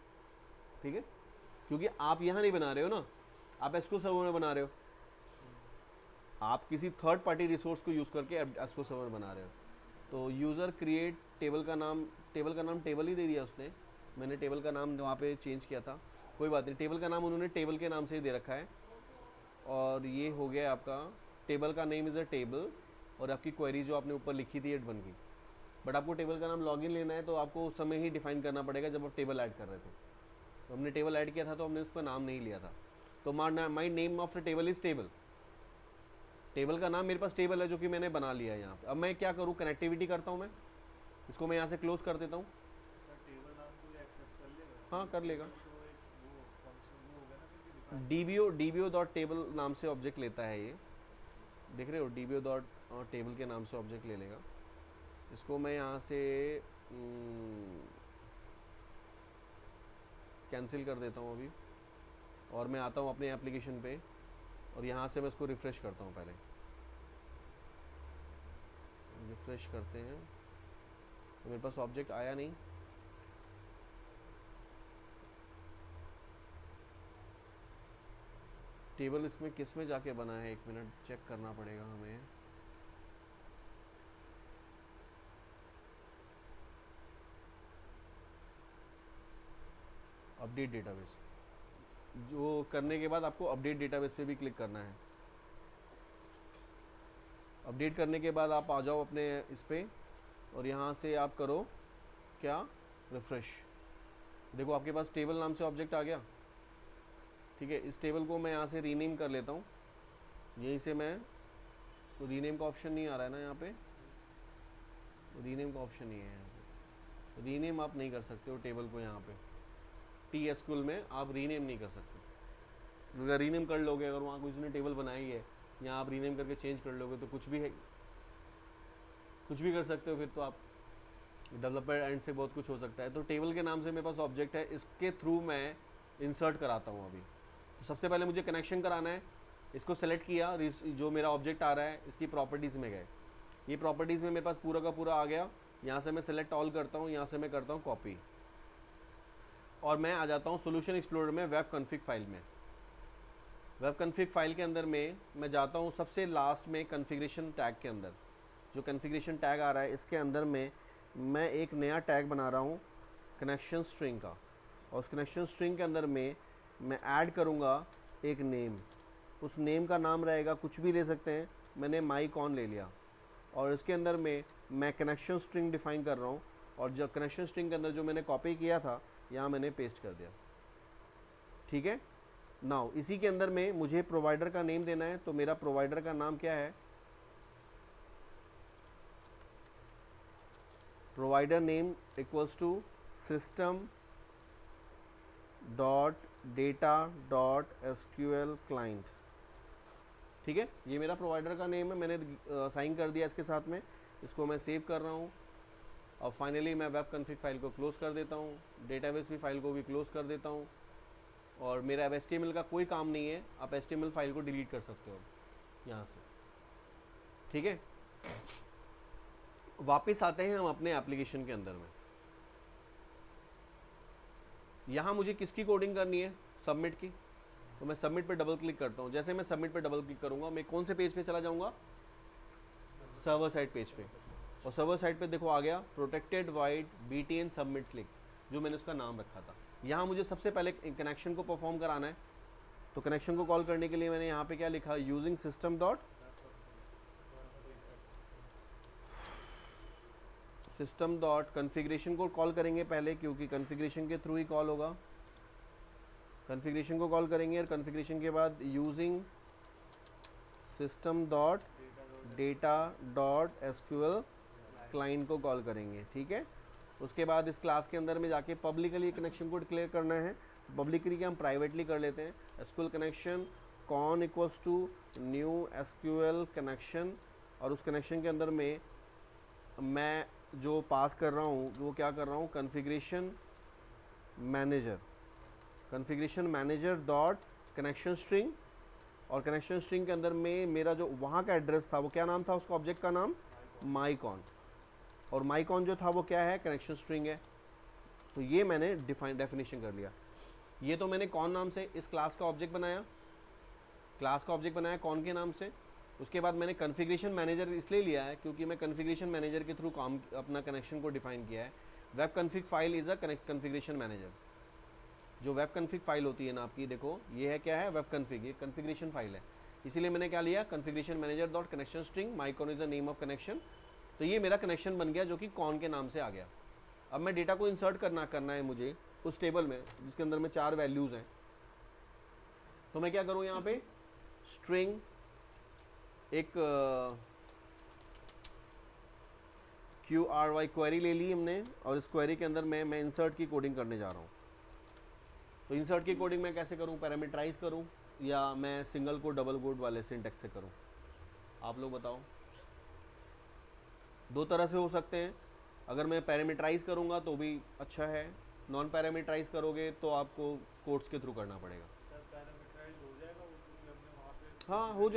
ठीक है, क्योंकि आप यहाँ नहीं बना रहे हो ना, आप एसक्यूएल सर्वर में बना रहे हो, आप किसी थर्ड पार्टी रिसोर्स को यूज़ करके एसक्यूएल सर्वर बना रहे हो। तो यूज़र क्रिएट टेबल का नाम टेबल ही दे दिया उसने, मैंने टेबल का नाम वहाँ पे चेंज किया था, कोई बात नहीं, टेबल का नाम उन्होंने टेबल के नाम से ही दे रखा है। और ये हो गया आपका टेबल का नेम इज़ अ टेबल, और आपकी क्वेरी जो आपने ऊपर लिखी थी एड बन गई। बट आपको टेबल का नाम लॉगिन लेना है तो आपको उस समय ही डिफाइन करना पड़ेगा जब आप टेबल ऐड कर रहे थे। तो हमने टेबल ऐड किया था तो हमने उसका नाम नहीं लिया था, तो my name of the table is table, table का नाम मेरे पास टेबल है जो कि मैंने बना लिया है यहाँ पे। अब मैं क्या करूँ, कनेक्टिविटी करता हूँ, मैं इसको मैं यहाँ से क्लोज कर देता हूँ। हाँ कर लेगा, dbo.table नाम से ऑब्जेक्ट लेता है ये, देख रहे हो, dbo.table के नाम से ऑब्जेक्ट ले लेगा। इसको मैं यहाँ से कैंसिल कर देता हूँ अभी, और मैं आता हूँ अपने एप्लीकेशन पे, और यहाँ से मैं इसको रिफ़्रेश करता हूँ। पहले रिफ़्रेश करते हैं तो मेरे पास ऑब्जेक्ट आया नहीं, टेबल इसमें किस में जाके बना है, एक मिनट चेक करना पड़ेगा हमें। अपडेट डेटाबेस, जो करने के बाद आपको अपडेट डेटाबेस पे भी क्लिक करना है। अपडेट करने के बाद आप आ जाओ अपने इस पे और यहाँ से आप करो क्या, रिफ्रेश। देखो आपके पास टेबल नाम से ऑब्जेक्ट आ गया। ठीक है, इस टेबल को मैं यहाँ से रीनेम कर लेता हूँ। यहीं से मैं, तो रीनेम का ऑप्शन नहीं आ रहा है ना यहाँ पे, रीनेम का ऑप्शन नहीं है यहाँ पे। रीनेम आप नहीं कर सकते हो टेबल को, यहाँ पे TSQL में आप रीनेम नहीं कर सकते। अगर रीनेम कर लोगे, अगर वहाँ किसी ने टेबल बनाई है, यहाँ आप रीनेम करके चेंज कर लोगे तो कुछ भी है, कुछ भी कर सकते हो। फिर तो आप डेवलपर एंड से बहुत कुछ हो सकता है। तो टेबल के नाम से मेरे पास ऑब्जेक्ट है, इसके थ्रू मैं इंसर्ट कराता हूँ अभी। तो सबसे पहले मुझे कनेक्शन कराना है। इसको सेलेक्ट किया, जो मेरा ऑब्जेक्ट आ रहा है इसकी प्रॉपर्टीज़ में गए। ये प्रॉपर्टीज़ में मेरे पास पूरा का पूरा आ गया। यहाँ से मैं सेलेक्ट ऑल करता हूँ, यहाँ से मैं करता हूँ कॉपी और मैं आ जाता हूँ सोल्यूशन एक्सप्लोरर में वेब कॉन्फ़िग फाइल में। वेब कॉन्फ़िग फाइल के अंदर में मैं जाता हूँ सबसे लास्ट में कॉन्फ़िगरेशन टैग के अंदर। जो कॉन्फ़िगरेशन टैग आ रहा है इसके अंदर में मैं एक नया टैग बना रहा हूँ कनेक्शन स्ट्रिंग का, और उस कनेक्शन स्ट्रिंग के अंदर में मैं ऐड करूँगा एक नेम। उस नेम का नाम रहेगा, कुछ भी ले सकते हैं, मैंने माईकॉन ले लिया। और इसके अंदर में मैं कनेक्शन स्ट्रिंग डिफ़ाइन कर रहा हूँ, और जो कनेक्शन स्ट्रिंग के अंदर जो मैंने कॉपी किया था यहाँ मैंने पेस्ट कर दिया। ठीक है, नाउ इसी के अंदर में मुझे प्रोवाइडर का नेम देना है। तो मेरा प्रोवाइडर का नाम क्या है, provider name equals to system dot data dot SQL client. ठीक है, ये मेरा प्रोवाइडर का नेम है, मैंने साइन कर दिया इसके साथ में। इसको मैं सेव कर रहा हूँ और फाइनली मैं वेब कॉन्फ़िग फाइल को क्लोज़ कर देता हूँ, डेटाबेस भी फाइल को भी क्लोज़ कर देता हूँ। और मेरा अब HTML का कोई काम नहीं है, आप HTML फाइल को डिलीट कर सकते हो यहाँ से। ठीक है, वापस आते हैं हम अपने एप्लीकेशन के अंदर में। यहाँ मुझे किसकी कोडिंग करनी है, सबमिट की। तो मैं सबमिट पे डबल क्लिक करता हूँ। जैसे मैं सबमिट पे डबल क्लिक करूँगा मैं कौन से पेज पे चला जाऊँगा, सर्वर साइड पेज पे। और सर्वर साइड पे देखो आ गया protected wide BTN submit click, जो मैंने उसका नाम रखा था। यहाँ मुझे सबसे पहले कनेक्शन को परफॉर्म कराना है। तो कनेक्शन को कॉल करने के लिए मैंने यहाँ पे क्या लिखा, यूजिंग सिस्टम डॉट कॉन्फ़िगरेशन को कॉल करेंगे पहले, क्योंकि कॉन्फ़िगरेशन के थ्रू ही कॉल होगा। कॉन्फ़िगरेशन को कॉल करेंगे और कॉन्फ़िगरेशन के बाद using system dot data dot SQL client को कॉल करेंगे। ठीक है, उसके बाद इस क्लास के अंदर में जाके पब्लिकली कनेक्शन को डिक्लेयर करना है। पब्लिकली क्या हम प्राइवेटली कर लेते हैं, SQL connection con equals to new SQL connection. और उस कनेक्शन के अंदर में मैं जो पास कर रहा हूँ वो क्या कर रहा हूँ, configuration manager dot connection string. और कनेक्शन स्ट्रिंग के अंदर में मेरा जो वहाँ का एड्रेस था वो क्या नाम था, उसका ऑब्जेक्ट का नाम माईकॉन। और माईकॉन जो था वो क्या है, कनेक्शन स्ट्रिंग है। तो ये मैंने डेफिनेशन कर लिया। ये तो मैंने कॉन नाम से इस क्लास का ऑब्जेक्ट बनाया, कॉन के नाम से। उसके बाद मैंने कॉन्फ़िगरेशन मैनेजर इसलिए लिया है क्योंकि मैं कॉन्फ़िगरेशन मैनेजर के थ्रू काम अपना कनेक्शन को डिफाइन किया है। Web config file is a configuration manager. जो वेब कॉन्फ़िग फाइल होती है ना आपकी, देखो ये है क्या है, वेब कॉन्फ़िग, ये कॉन्फ़िगरेशन फाइल है। इसीलिए मैंने क्या लिया, configuration manager dot connection string MyCon is the name of connection. तो ये मेरा कनेक्शन बन गया जो कि कॉन के नाम से आ गया। अब मैं डेटा को इंसर्ट करना है मुझे उस टेबल में जिसके अंदर में 4 वैल्यूज़ हैं। तो मैं क्या करूँ, यहाँ पे स्ट्रिंग एक QRY क्वेरी ले ली हमने, और इस क्वेरी के अंदर मैं इंसर्ट की कोडिंग करने जा रहा हूँ। तो इंसर्ट की कोडिंग मैं कैसे करूँ, पैरामीटराइज करूँ या मैं सिंगल कोट डबल कोट वाले सिंटेक्स से करूँ, आप लोग बताओ। 2 तरह से हो सकते हैं। अगर मैं पैरामीटराइज करूँगा तो भी अच्छा है, नॉन पैरामीटराइज करोगे तो आपको कोड्स के थ्रू करना पड़ेगा। हाँ हो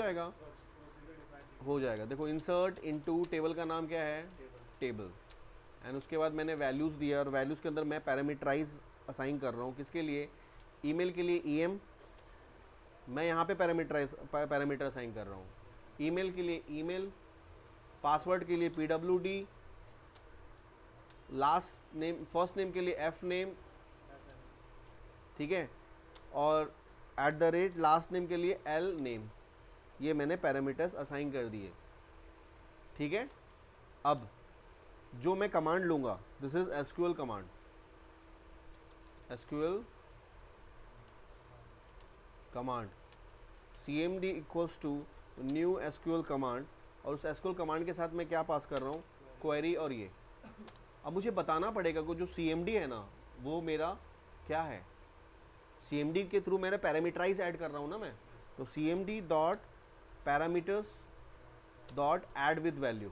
जाएगा। देखो इंसर्ट इनटू टेबल का नाम क्या है, टेबल। एंड उसके बाद मैंने वैल्यूज़ दिया, और वैल्यूज़ के अंदर मैं पैरामीटराइज असाइन कर रहा हूँ। किसके लिए, ईमेल के लिए EM, मैं यहाँ पे पैरामीटर असाइन कर रहा हूँ। ईमेल के लिए ईमेल, पासवर्ड के लिए PWD, last name first name के लिए F नेम, ठीक है, और eight the rate last name के लिए एल नेम, ये मैंने पैरामीटर्स असाइन कर दिए, ठीक है। अब जो मैं कमांड लूँगा, this is SQL command, SQL command cmd equals to new SQL command, और उस एसक्यूएल कमांड के साथ मैं क्या पास कर रहा हूँ, क्वेरी और ये। अब मुझे बताना पड़ेगा कि जो cmd है ना वो मेरा क्या है, cmd के थ्रू मैंने पैरामीटराइज ऐड कर रहा हूँ ना मैं, तो cmd dot parameters dot add with value,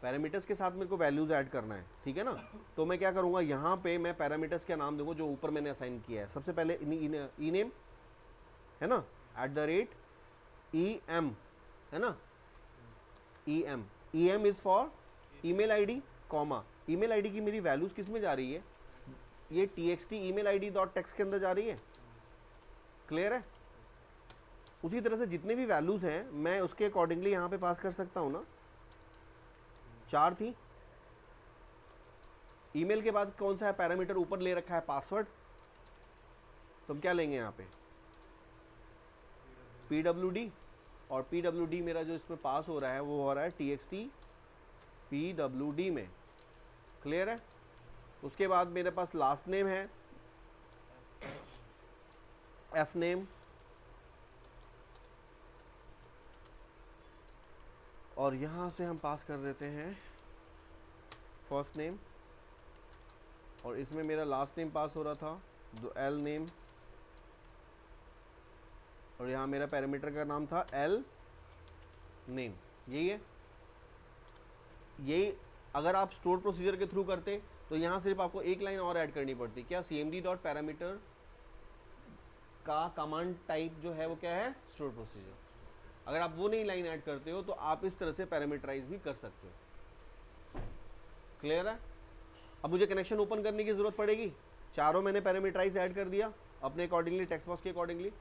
parameters के साथ मेरे को वैल्यूज ऐड करना है, ठीक है ना। तो मैं क्या करूँगा, यहाँ पे मैं पैरामीटर्स का नाम दूंगा जो ऊपर मैंने असाइन किया है। सबसे पहले ई नेम है ना, at the rate E M है ना, E M is for email ID, comma email ID की मेरी वैल्यूज किस में जा रही है, ये txt email ID dot text के अंदर जा रही है, क्लियर है। उसी तरह से जितने भी वैल्यूज हैं मैं उसके अकॉर्डिंगली यहाँ पे पास कर सकता हूँ ना, 4 थी। ईमेल के बाद कौन सा है पैरामीटर ऊपर ले रखा है, पासवर्ड, तो हम क्या लेंगे यहाँ पे pwd, और pwd मेरा जो इसमें पास हो रहा है वो हो रहा है txt pwd में, क्लियर है। उसके बाद मेरे पास लास्ट नेम है एफ नेम, और यहाँ से हम पास कर देते हैं फर्स्ट नेम, और इसमें मेरा लास्ट नेम पास हो रहा था जो एल नेम, और यहाँ मेरा पैरामीटर का नाम था एल नेम, यही है। यही अगर आप स्टोर प्रोसीजर के थ्रू करते तो यहाँ सिर्फ आपको एक लाइन और ऐड करनी पड़ती, क्या, cmd डॉट पैरामीटर का कमांड टाइप जो है वो क्या है, स्टोर प्रोसीजर। अगर आप वो नहीं लाइन ऐड करते हो तो आप इस तरह से पैरामीटराइज भी कर सकते हो, क्लियर है। अब मुझे कनेक्शन ओपन करने की जरूरत पड़ेगी, चारों मैंने पैरामीटराइज ऐड कर दिया अपने अकॉर्डिंगली, टेक्स्ट बॉक्स के अकॉर्डिंगली,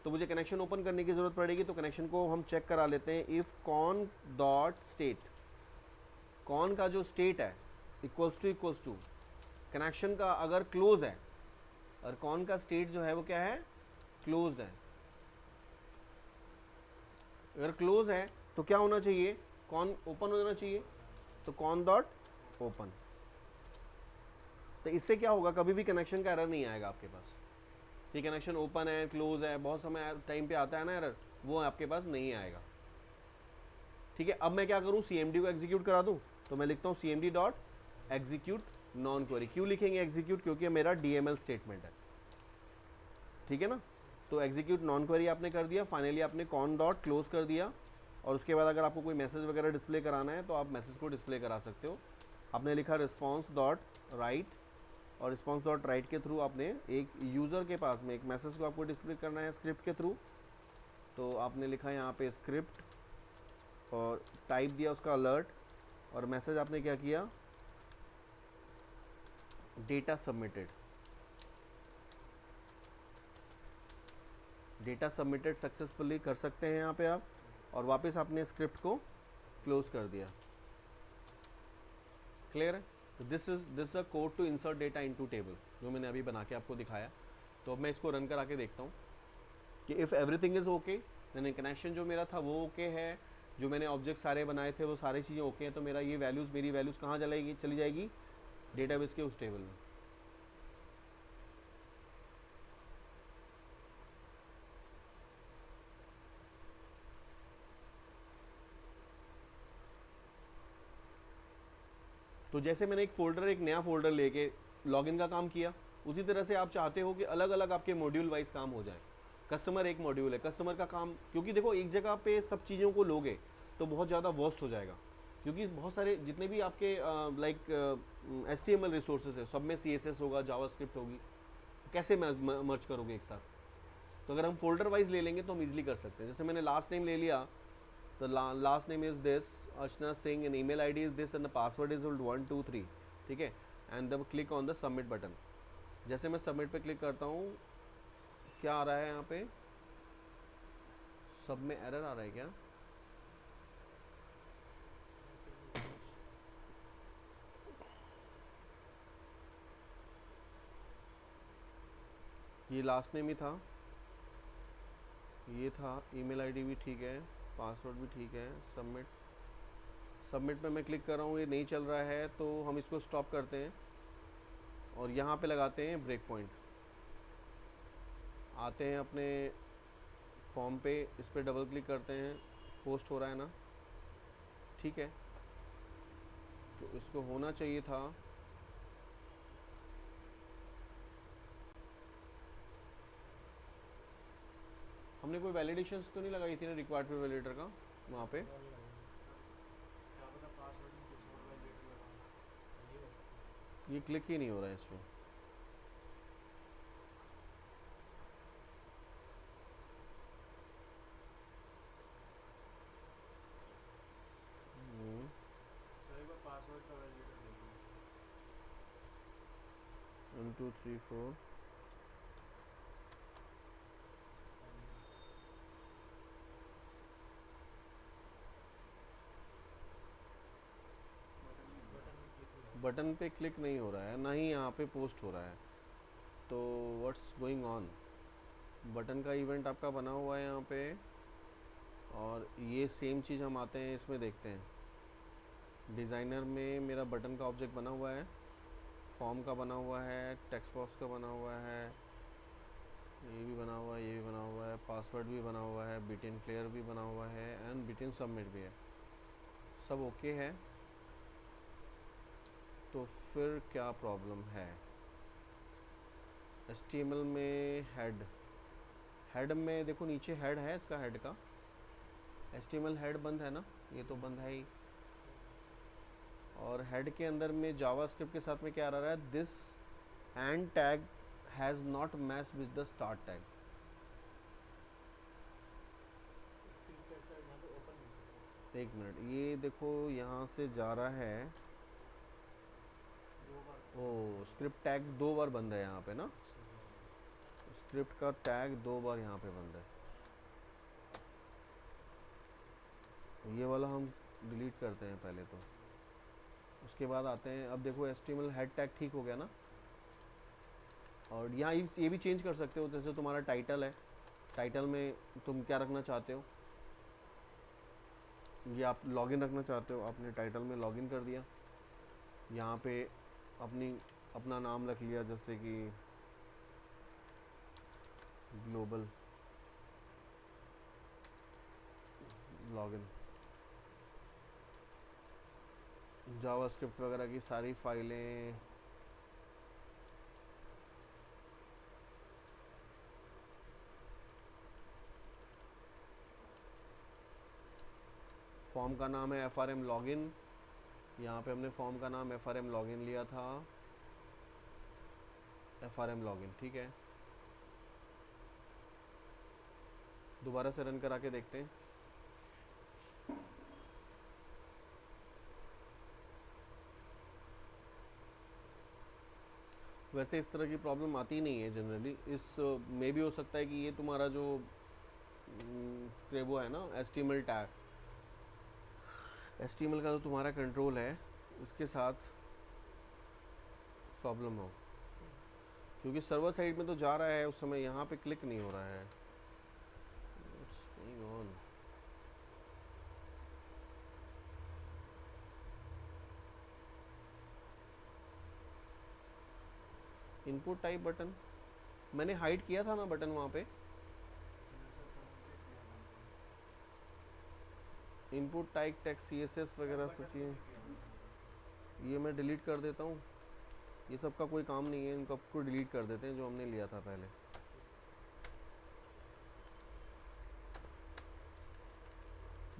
तो मुझे कनेक्शन ओपन करने की जरूरत पड़ेगी। तो कनेक्शन को हम चेक करा लेते हैं, if con dot state, con का जो स्टेट है इक्वल्स टू कनेक्शन का अगर क्लोज है, और कॉन का स्टेट जो है वो क्या है, क्लोज्ड है। अगर क्लोज है तो क्या होना चाहिए, कॉन ओपन होना चाहिए, तो कॉन डॉट ओपन। तो इससे क्या होगा, कभी भी कनेक्शन का एरर नहीं आएगा आपके पास, ये कनेक्शन ओपन है क्लोज है, बहुत समय टाइम पे आता है ना एरर, वो आपके पास नहीं आएगा, ठीक है। अब मैं क्या करूँ, cmd को एग्जीक्यूट करा दूँ, तो मैं लिखता हूँ cmd dot execute non query. क्यों लिखेंगे एग्जीक्यूट, क्योंकि मेरा DML स्टेटमेंट है, ठीक है ना। तो एग्जीक्यूट नॉन क्वेरी आपने कर दिया, फाइनली आपने कॉन डॉट क्लोज कर दिया, और उसके बाद अगर आपको कोई मैसेज वगैरह डिस्प्ले कराना है तो आप मैसेज को डिस्प्ले करा सकते हो। आपने लिखा रिस्पॉन्स डॉट राइट, और रिस्पॉन्स डॉट राइट के थ्रू आपने एक यूज़र के पास में एक मैसेज को आपको डिस्प्ले करना है स्क्रिप्ट के थ्रू, तो आपने लिखा यहाँ पे स्क्रिप्ट और टाइप दिया उसका अलर्ट, और मैसेज आपने क्या किया, data submitted, data submitted successfully कर सकते हैं यहाँ पे आप, और वापस आपने स्क्रिप्ट को क्लोज कर दिया, क्लियर है। तो this is a code to insert data into table, जो मैंने अभी बना के आपको दिखाया। तो अब मैं इसको रन करा के देखता हूँ कि इफ़ एवरीथिंग इज़ ओके, यानी कनेक्शन जो मेरा था वो ओके है, जो मैंने ऑब्जेक्ट सारे बनाए थे वो सारी चीज़ें ओके हैं, तो मेरी वैल्यूज़ कहाँ चली जाएगी, डेटाबेस के उस टेबल में। तो जैसे मैंने एक नया फोल्डर लेके लॉगिन का काम किया, उसी तरह से आप चाहते हो कि अलग अलग आपके मॉड्यूल वाइज काम हो जाए। कस्टमर एक मॉड्यूल है, कस्टमर का काम, क्योंकि देखो एक जगह पे सब चीज़ों को लोगे तो बहुत ज़्यादा वर्स्ट हो जाएगा, क्योंकि बहुत सारे जितने भी आपके HTML रिसोर्सेज है सब में CSS होगा, जावास्क्रिप्ट होगी, कैसे मर्ज करोगे एक साथ। तो अगर हम फोल्डर वाइज ले लेंगे तो हम इजीली कर सकते हैं। जैसे मैंने लास्ट नेम ले लिया, the last name is this, Archana Singh, and email ID is this, and the password is 1 2 3, ठीक है। And then click on the submit button। जैसे मैं सबमिट पे क्लिक करता हूँ, क्या आ रहा है यहाँ पे, सब में एरर आ रहा है क्या, ये लास्ट नेम ही था, ये था, ईमेल आईडी भी ठीक है, पासवर्ड भी ठीक है। सबमिट, सबमिट पे मैं क्लिक कर रहा हूँ, ये नहीं चल रहा है तो हम इसको स्टॉप करते हैं और यहाँ पे लगाते हैं ब्रेक पॉइंट। आते हैं अपने फॉर्म पे, इस पर डबल क्लिक करते हैं, पोस्ट हो रहा है ना, ठीक है। तो इसको होना चाहिए था, हमने कोई वैलिडेशंस तो नहीं लगाई थी ना रिक्वायर्ड फॉर वैलिडेटर का वहाँ पे। क्या पता पासवर्ड में कुछ और वैलिडेटर लगा हो, ये हो सकता ये क्लिक ही नहीं हो रहा है इस पर। है। सर एक बार पासवर्ड का वैलिडेटर देखिए। 1 2 3 4। बटन में क्लिक नहीं हो बटन पे क्लिक नहीं हो रहा है, ना ही यहाँ पे पोस्ट हो रहा है। तो व्हाट्स गोइंग ऑन। बटन का इवेंट आपका बना हुआ है यहाँ पे, और ये सेम चीज़ हम आते हैं इसमें देखते हैं। डिज़ाइनर में मेरा बटन का ऑब्जेक्ट बना हुआ है, फॉर्म का बना हुआ है, टेक्स्ट बॉक्स का बना हुआ है, ये भी बना हुआ है, ये भी बना हुआ है, पासवर्ड भी बना हुआ है, बिटिन क्लियर भी बना हुआ है, एंड बिटिन सबमिट भी है। सब ओके है। तो फिर क्या प्रॉब्लम है। HTML में हेड, हेड में देखो नीचे हेड है, इसका हेड का HTML हेड बंद है ना, ये तो बंद है ही। और हेड के अंदर में जावास्क्रिप्ट के साथ में क्या आ रहा है, this and tag has not match with the start tag. Screen पे सर यहाँ पे ओपन नहीं सकता। एक मिनट, ये देखो यहाँ से जा रहा है, दो बार ओ स्क्रिप्ट टैग 2 बार बंद है यहाँ पे ना, स्क्रिप्ट का टैग 2 बार यहाँ पे बंद है। ये वाला हम डिलीट करते हैं पहले तो, उसके बाद आते हैं। अब देखो HTML हेड टैग ठीक हो गया ना। और यहाँ ये भी चेंज कर सकते हो, जैसे तुम्हारा टाइटल है, टाइटल में तुम क्या रखना चाहते हो, ये आप लॉगिन रखना चाहते हो, आपने टाइटल में लॉगिन कर दिया, यहाँ पे अपना नाम रख लिया, जैसे कि ग्लोबल लॉगिन। जावास्क्रिप्ट वगैरह की सारी फाइलें, फॉर्म का नाम है FRM लॉगिन, यहाँ पे हमने फॉर्म का नाम FRM लॉगिन लिया था, FRM लॉगिन, ठीक है। दोबारा से रन करा के देखते हैं। वैसे इस तरह की प्रॉब्लम आती नहीं है जनरली, इस में भी हो सकता है कि ये तुम्हारा जो वो है ना HTML टैग, HTML का जो तुम्हारा कंट्रोल है उसके साथ प्रॉब्लम हो, क्योंकि सर्वर साइड में तो जा रहा है उस समय, यहाँ पे क्लिक नहीं हो रहा है। What's going on? Input type button मैंने हाइड किया था ना बटन वहाँ पे, सर कम्युनिकेट किया था इनपुट टाइप टेक्स्ट CSS वगैरह सब बटन को चीज़ें, भी किया था सर। ये मैं डिलीट कर देता हूँ। ये सब का कोई काम नहीं है, इनका को डिलीट कर देते हैं जो हमने लिया था पहले।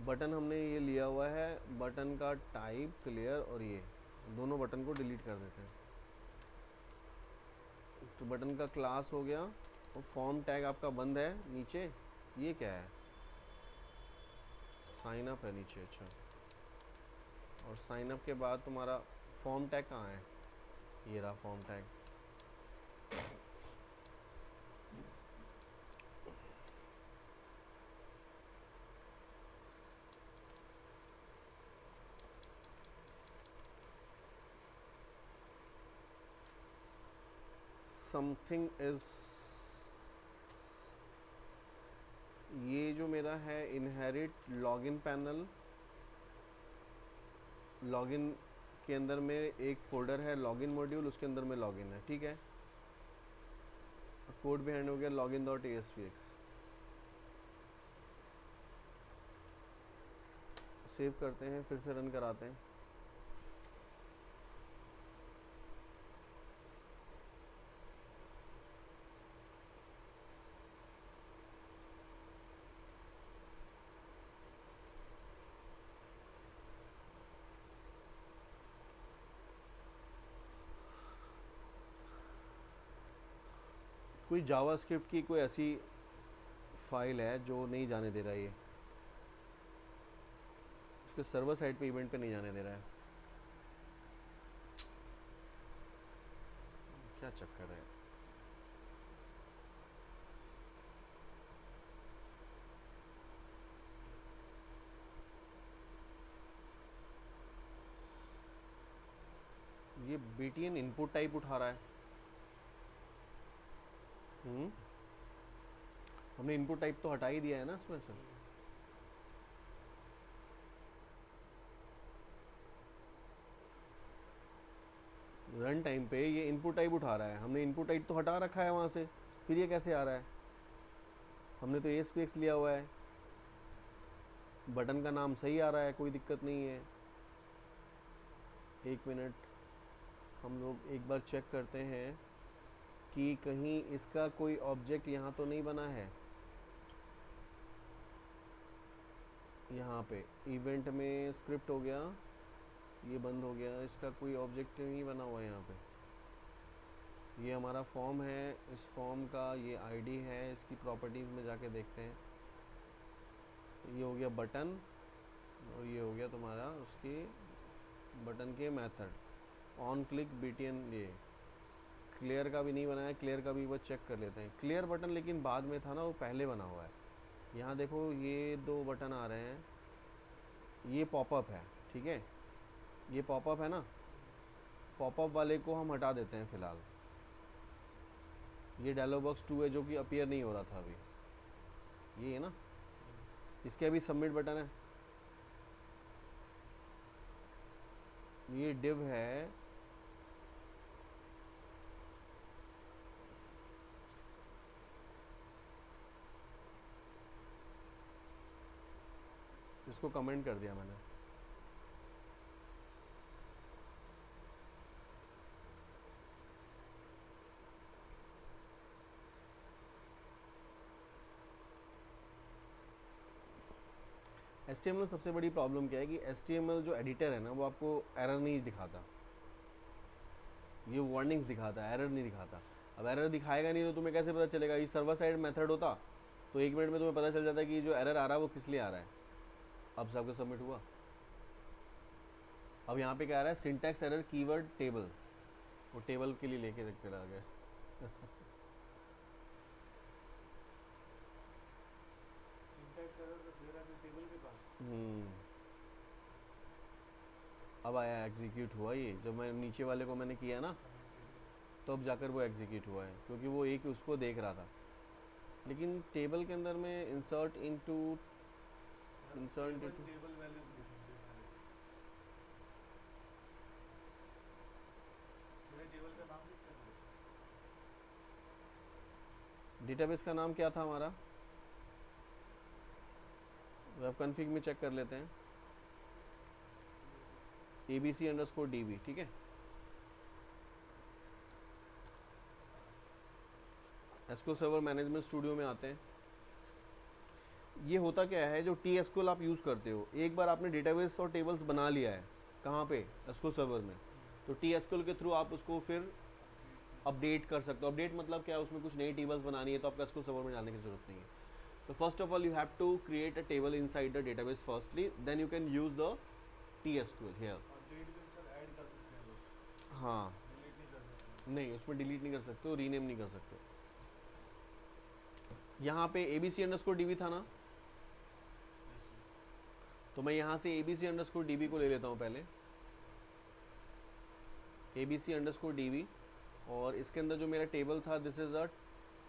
बटन हमने ये लिया हुआ है, बटन का टाइप क्लियर, और ये दोनों बटन को डिलीट कर देते हैं। तो बटन का क्लास हो गया, और फॉर्म टैग आपका बंद है नीचे। ये क्या है, साइन अप है नीचे, अच्छा। और साइन अप के बाद तुम्हारा फॉर्म टैग कहाँ है, ये रहा फॉर्म टैग। समथिंग इज, ये जो मेरा है इनहेरिट लॉगिन पैनल, लॉगिन के अंदर में एक फोल्डर है लॉगिन मॉड्यूल, उसके अंदर में लॉगिन है, ठीक है। कोड बिहाइंड हो गया लॉगिन डॉट ASPX। सेव करते हैं, फिर से रन कराते हैं। कोई जावास्क्रिप्ट की कोई ऐसी फाइल है जो नहीं जाने दे रहा है, ये उसके सर्वर साइड पे इवेंट पे नहीं जाने दे रहा है, क्या चक्कर है। ये BTN इनपुट टाइप उठा रहा है। हमने इनपुट टाइप तो हटा ही दिया है ना इसमें से। रन टाइम पे ये इनपुट टाइप उठा रहा है, हमने इनपुट टाइप तो हटा रखा है वहाँ से, फिर ये कैसे आ रहा है। हमने तो ASPX लिया हुआ है, बटन का नाम सही आ रहा है, कोई दिक्कत नहीं है। एक मिनट, हम लोग एक बार चेक करते हैं कि कहीं इसका कोई ऑब्जेक्ट यहाँ तो नहीं बना है। यहाँ पे इवेंट में स्क्रिप्ट हो गया, ये बंद हो गया, इसका कोई ऑब्जेक्ट नहीं बना हुआ है यहाँ पे। ये हमारा फॉर्म है, इस फॉर्म का ये आईडी है, इसकी प्रॉपर्टीज़ में जाके देखते हैं। ये हो गया बटन, और ये हो गया तुम्हारा उसके बटन के मेथड ऑन क्लिक BTN। ये क्लियर का भी नहीं बनाया, क्लियर का भी एक बार चेक कर लेते हैं। क्लियर बटन लेकिन बाद में था ना, वो पहले बना हुआ है। यहाँ देखो ये दो बटन आ रहे हैं, ये पॉपअप है, ठीक है, ये पॉपअप है ना, पॉपअप वाले को हम हटा देते हैं फ़िलहाल। ये डायलॉग बॉक्स 2 है जो कि अपीयर नहीं हो रहा था अभी, ये है ना, इसके अभी सबमिट बटन है। ये डिव है, इसको कमेंट कर दिया मैंने। HTML सबसे बड़ी प्रॉब्लम क्या है कि HTML जो एडिटर है ना, वो आपको एरर नहीं दिखाता, ये वार्निंग्स दिखाता है, एरर नहीं दिखाता। अब एरर दिखाएगा नहीं तो तुम्हें कैसे पता चलेगा। ये सर्वर साइड मेथड होता तो 1 मिनट में तुम्हें पता चल जाता है कि जो एरर आ रहा है वो किस लिए आ रहा है। अब सबका सबमिट हुआ। अब यहाँ पे क्या आ रहा है, सिंटैक्स एरर कीवर्ड टेबल, वो टेबल के लिए लेके रख कर आ गया। सिंटैक्स एरर दे रहा है टेबल के पास। अब आया, एग्जीक्यूट हुआ। ये जब मैं नीचे वाले को मैंने किया ना, तो अब जाकर वो एग्जीक्यूट हुआ है, क्योंकि वो एक उसको देख रहा था। लेकिन टेबल के अंदर में इंसर्ट इनटू टेबल वैल्यूज लिखेंगे, टेबल का नाम लिखते हैं। डेटाबेस का नाम क्या था हमारा, वेब कॉन्फ़िग में चेक कर लेते हैं, ABC_DB, ठीक है। एसक्यूएल सर्वर मैनेजमेंट स्टूडियो में आते हैं। ये होता क्या है, जो TSQL आप यूज़ करते हो, एक बार आपने डेटाबेस और टेबल्स बना लिया है कहाँ पे, एसक्यूएल सर्वर में, तो TSQL के थ्रू आप उसको फिर अपडेट कर सकते हो। अपडेट मतलब क्या है, उसमें कुछ नई टेबल्स बनानी है तो आपको एसक्यूएल सर्वर में जाने की जरूरत नहीं है। तो first of all you have to create a table inside the database firstly, then you can use the TSQL here. Update भी सर ऐड कर सकते हैं बस, हाँ, डिलीट नहीं कर सकते। नहीं उसमें डिलीट नहीं कर सकते हो, रीनेम नहीं कर सकते। यहाँ पे ABC_DB था ना, तो मैं यहाँ से ABC_DB को ले लेता हूँ पहले, ABC_DB, और इसके अंदर जो मेरा टेबल था, दिस इज़ अ,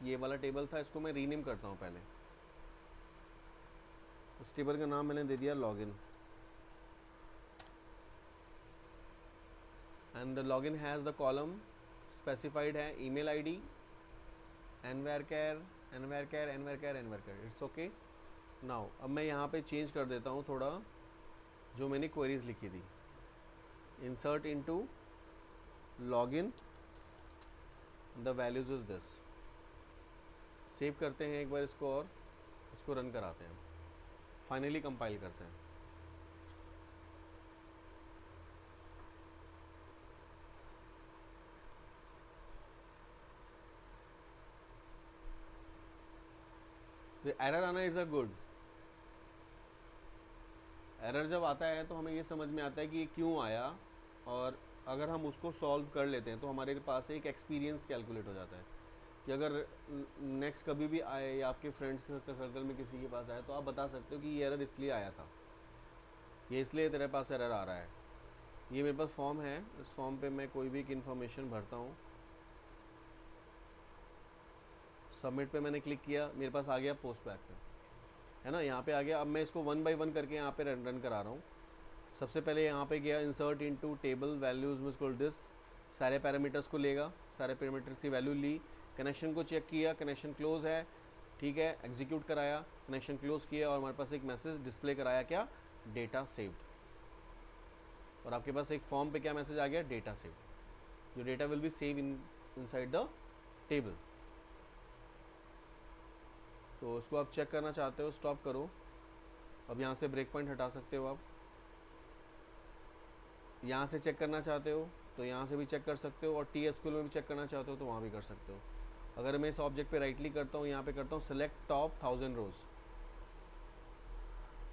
ये वाला टेबल था, इसको मैं रीनेम करता हूँ पहले। उस टेबल का नाम मैंने दे दिया login, and the login has the column specified है email ID nvarchar nvarchar nvarchar nvarchar, it's okay. Now अब मैं यहाँ पे चेंज कर देता हूँ थोड़ा जो मैंने क्वेरीज लिखी थी, insert into login the values is this. Save करते हैं एक बार इसको और इसको रन कराते हैं, फाइनली कंपाइल करते हैं। एरर आना इज़ अ गुड। एरर जब आता है तो हमें ये समझ में आता है कि ये क्यों आया, और अगर हम उसको सॉल्व कर लेते हैं तो हमारे पास एक एक्सपीरियंस कैलकुलेट हो जाता है कि अगर नेक्स्ट कभी भी आए या आपके फ्रेंड्स सर्कल में किसी के पास आए तो आप बता सकते हो कि ये एरर इसलिए आया था, ये इसलिए तेरे पास एरर आ रहा है। ये मेरे पास फॉर्म है, इस फॉर्म पे मैं कोई भी एक इन्फॉर्मेशन भरता हूँ, सबमिट पे मैंने क्लिक किया, मेरे पास आ गया पोस्ट बैक पे, है ना, यहाँ पे आ गया। अब मैं इसको 1 बाय 1 करके यहाँ पे रन करा रहा हूँ। सबसे पहले यहाँ पे गया इंसर्ट इनटू टेबल वैल्यूज में इसको दिस, सारे पैरामीटर्स को लेगा, सारे पैरामीटर्स की वैल्यू ली, कनेक्शन को चेक किया, कनेक्शन क्लोज है, ठीक है, एग्जीक्यूट कराया, कनेक्शन क्लोज किया और हमारे पास एक मैसेज डिस्प्ले कराया, क्या, डेटा सेव्ड। और आपके पास एक फॉर्म पे क्या मैसेज आ गया, डेटा सेव्ड, जो data will be save inside the table. तो उसको आप चेक करना चाहते हो, स्टॉप करो। अब यहाँ से ब्रेक पॉइंट हटा सकते हो आप। यहाँ से चेक करना चाहते हो तो यहाँ से भी चेक कर सकते हो, और TSQL में भी चेक करना चाहते हो तो वहाँ भी कर सकते हो। अगर मैं इस ऑब्जेक्ट पे राइट क्लिक करता हूँ, यहाँ पे करता हूँ सेलेक्ट टॉप 1000 रोज,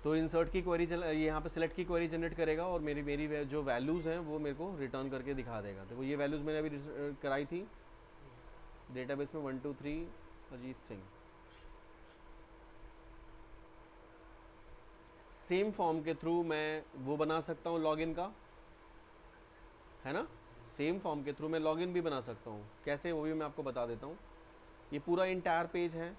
तो इंसर्ट की क्वेरी यहाँ पे सेलेक्ट की क्वेरी जनरेट करेगा और मेरी जो वैल्यूज़ हैं वो मेरे को रिटर्न करके दिखा देगा। तो ये वैल्यूज़ मैंने अभी कराई थी डेटाबेस में 1 2 3 अजीत सिंह। सेम फॉर्म के थ्रू मैं वो बना सकता हूँ लॉगिन का, है ना, सेम फॉर्म के थ्रू मैं लॉगिन भी बना सकता हूँ। कैसे, वो भी मैं आपको बता देता हूँ। ये पूरा इंटायर पेज है,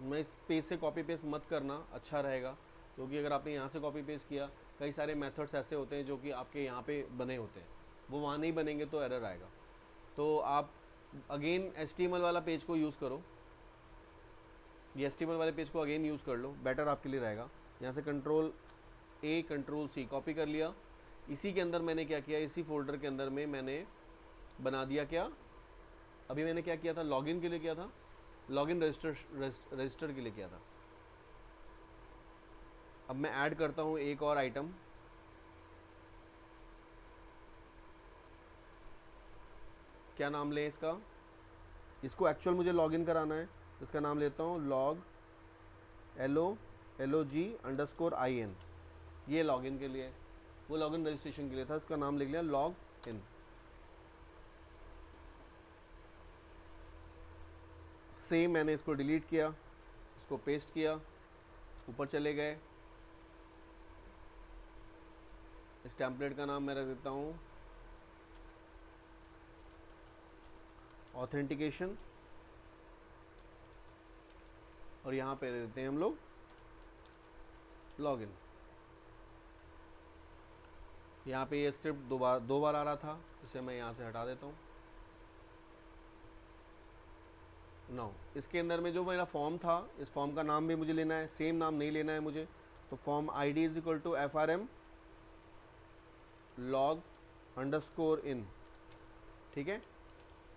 मैं इस पेज से कॉपी पेस्ट मत करना, अच्छा रहेगा, क्योंकि अगर आपने यहाँ से कॉपी पेस्ट किया, कई सारे मेथड्स ऐसे होते हैं जो कि आपके यहाँ पे बने होते हैं, वो वहाँ नहीं बनेंगे तो एरर आएगा। तो आप अगेन HTML वाला पेज को यूज़ करो, ये HTML वाले पेज को अगेन यूज़ कर लो, बेटर आपके लिए रहेगा। यहाँ से Ctrl+A Ctrl+C कॉपी कर लिया। इसी के अंदर मैंने क्या किया, इसी फोल्डर के अंदर में मैंने बना दिया, क्या, अभी मैंने क्या किया था, लॉगिन के लिए किया था, लॉगिन रजिस्टर के लिए किया था। अब मैं ऐड करता हूँ एक और आइटम, क्या नाम लें इसका, इसको एक्चुअल मुझे लॉगिन कराना है, इसका नाम लेता हूँ log_in। ये लॉगिन के लिए, वो लॉगिन रजिस्ट्रेशन के लिए था, इसका नाम लिख लिया लॉग इन। सेम मैंने इसको डिलीट किया, इसको पेस्ट किया, ऊपर चले गए, इस टेम्पलेट का नाम मैं रख देता हूँ ऑथेंटिकेशन, और यहाँ पे दे देते हैं हम लोग लॉगिन। यहाँ पे ये स्क्रिप्ट दो बार आ रहा था, इसे मैं यहाँ से हटा देता हूँ। नाउ इसके अंदर में जो मेरा फॉर्म था, इस फॉर्म का नाम भी मुझे लेना है, सेम नाम नहीं लेना है मुझे, तो form ID is equal to FRM log_in, ठीक है,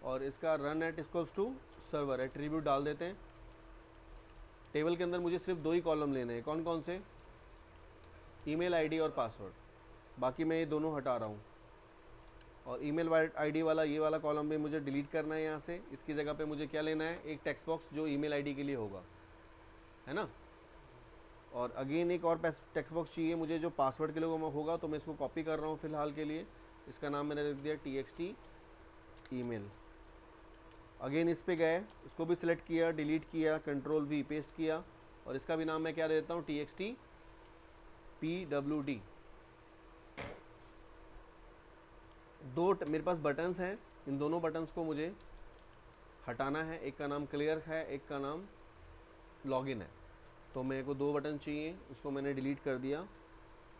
और इसका run at equals to server attribute डाल देते हैं। टेबल के अंदर मुझे सिर्फ 2 ही कॉलम लेने हैं, कौन कौन से, ईमेल आईडी और पासवर्ड, बाकी मैं ये दोनों हटा रहा हूँ। और ईमेल आईडी वाला ये वाला कॉलम भी मुझे डिलीट करना है यहाँ से। इसकी जगह पे मुझे क्या लेना है, एक टेक्स्ट बॉक्स जो ईमेल आईडी के लिए होगा, है ना, और अगेन एक और टेक्स्ट बॉक्स चाहिए मुझे जो पासवर्ड के लिए होगा, तो मैं इसको कॉपी कर रहा हूँ फ़िलहाल के लिए। इसका नाम मैंने रख दिया TXT ईमेल। अगेन इस पे गए, इसको भी सिलेक्ट किया, डिलीट किया, Ctrl+V पेस्ट किया, और इसका भी नाम मैं क्या देता हूँ, TXT PWD। मेरे पास बटन्स हैं, इन दोनों बटन्स को मुझे हटाना है, एक का नाम क्लियर है, एक का नाम लॉगिन है। तो मेरे को 2 बटन चाहिए, उसको मैंने डिलीट कर दिया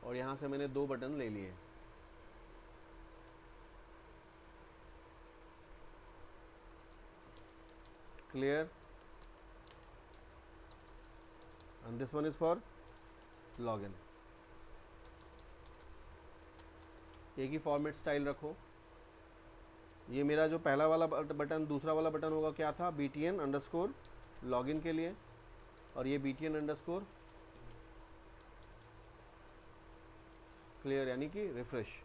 और यहाँ से मैंने 2 बटन ले लिए। Clear and this one is for login. एक ही फॉर्मेट स्टाइल रखो। ये मेरा जो पहला वाला बटन, दूसरा वाला बटन होगा क्या था, btn अंडरस्कोर लॉगिन के लिए, और ये btn अंडरस्कोर क्लियर यानी कि रिफ्रेश।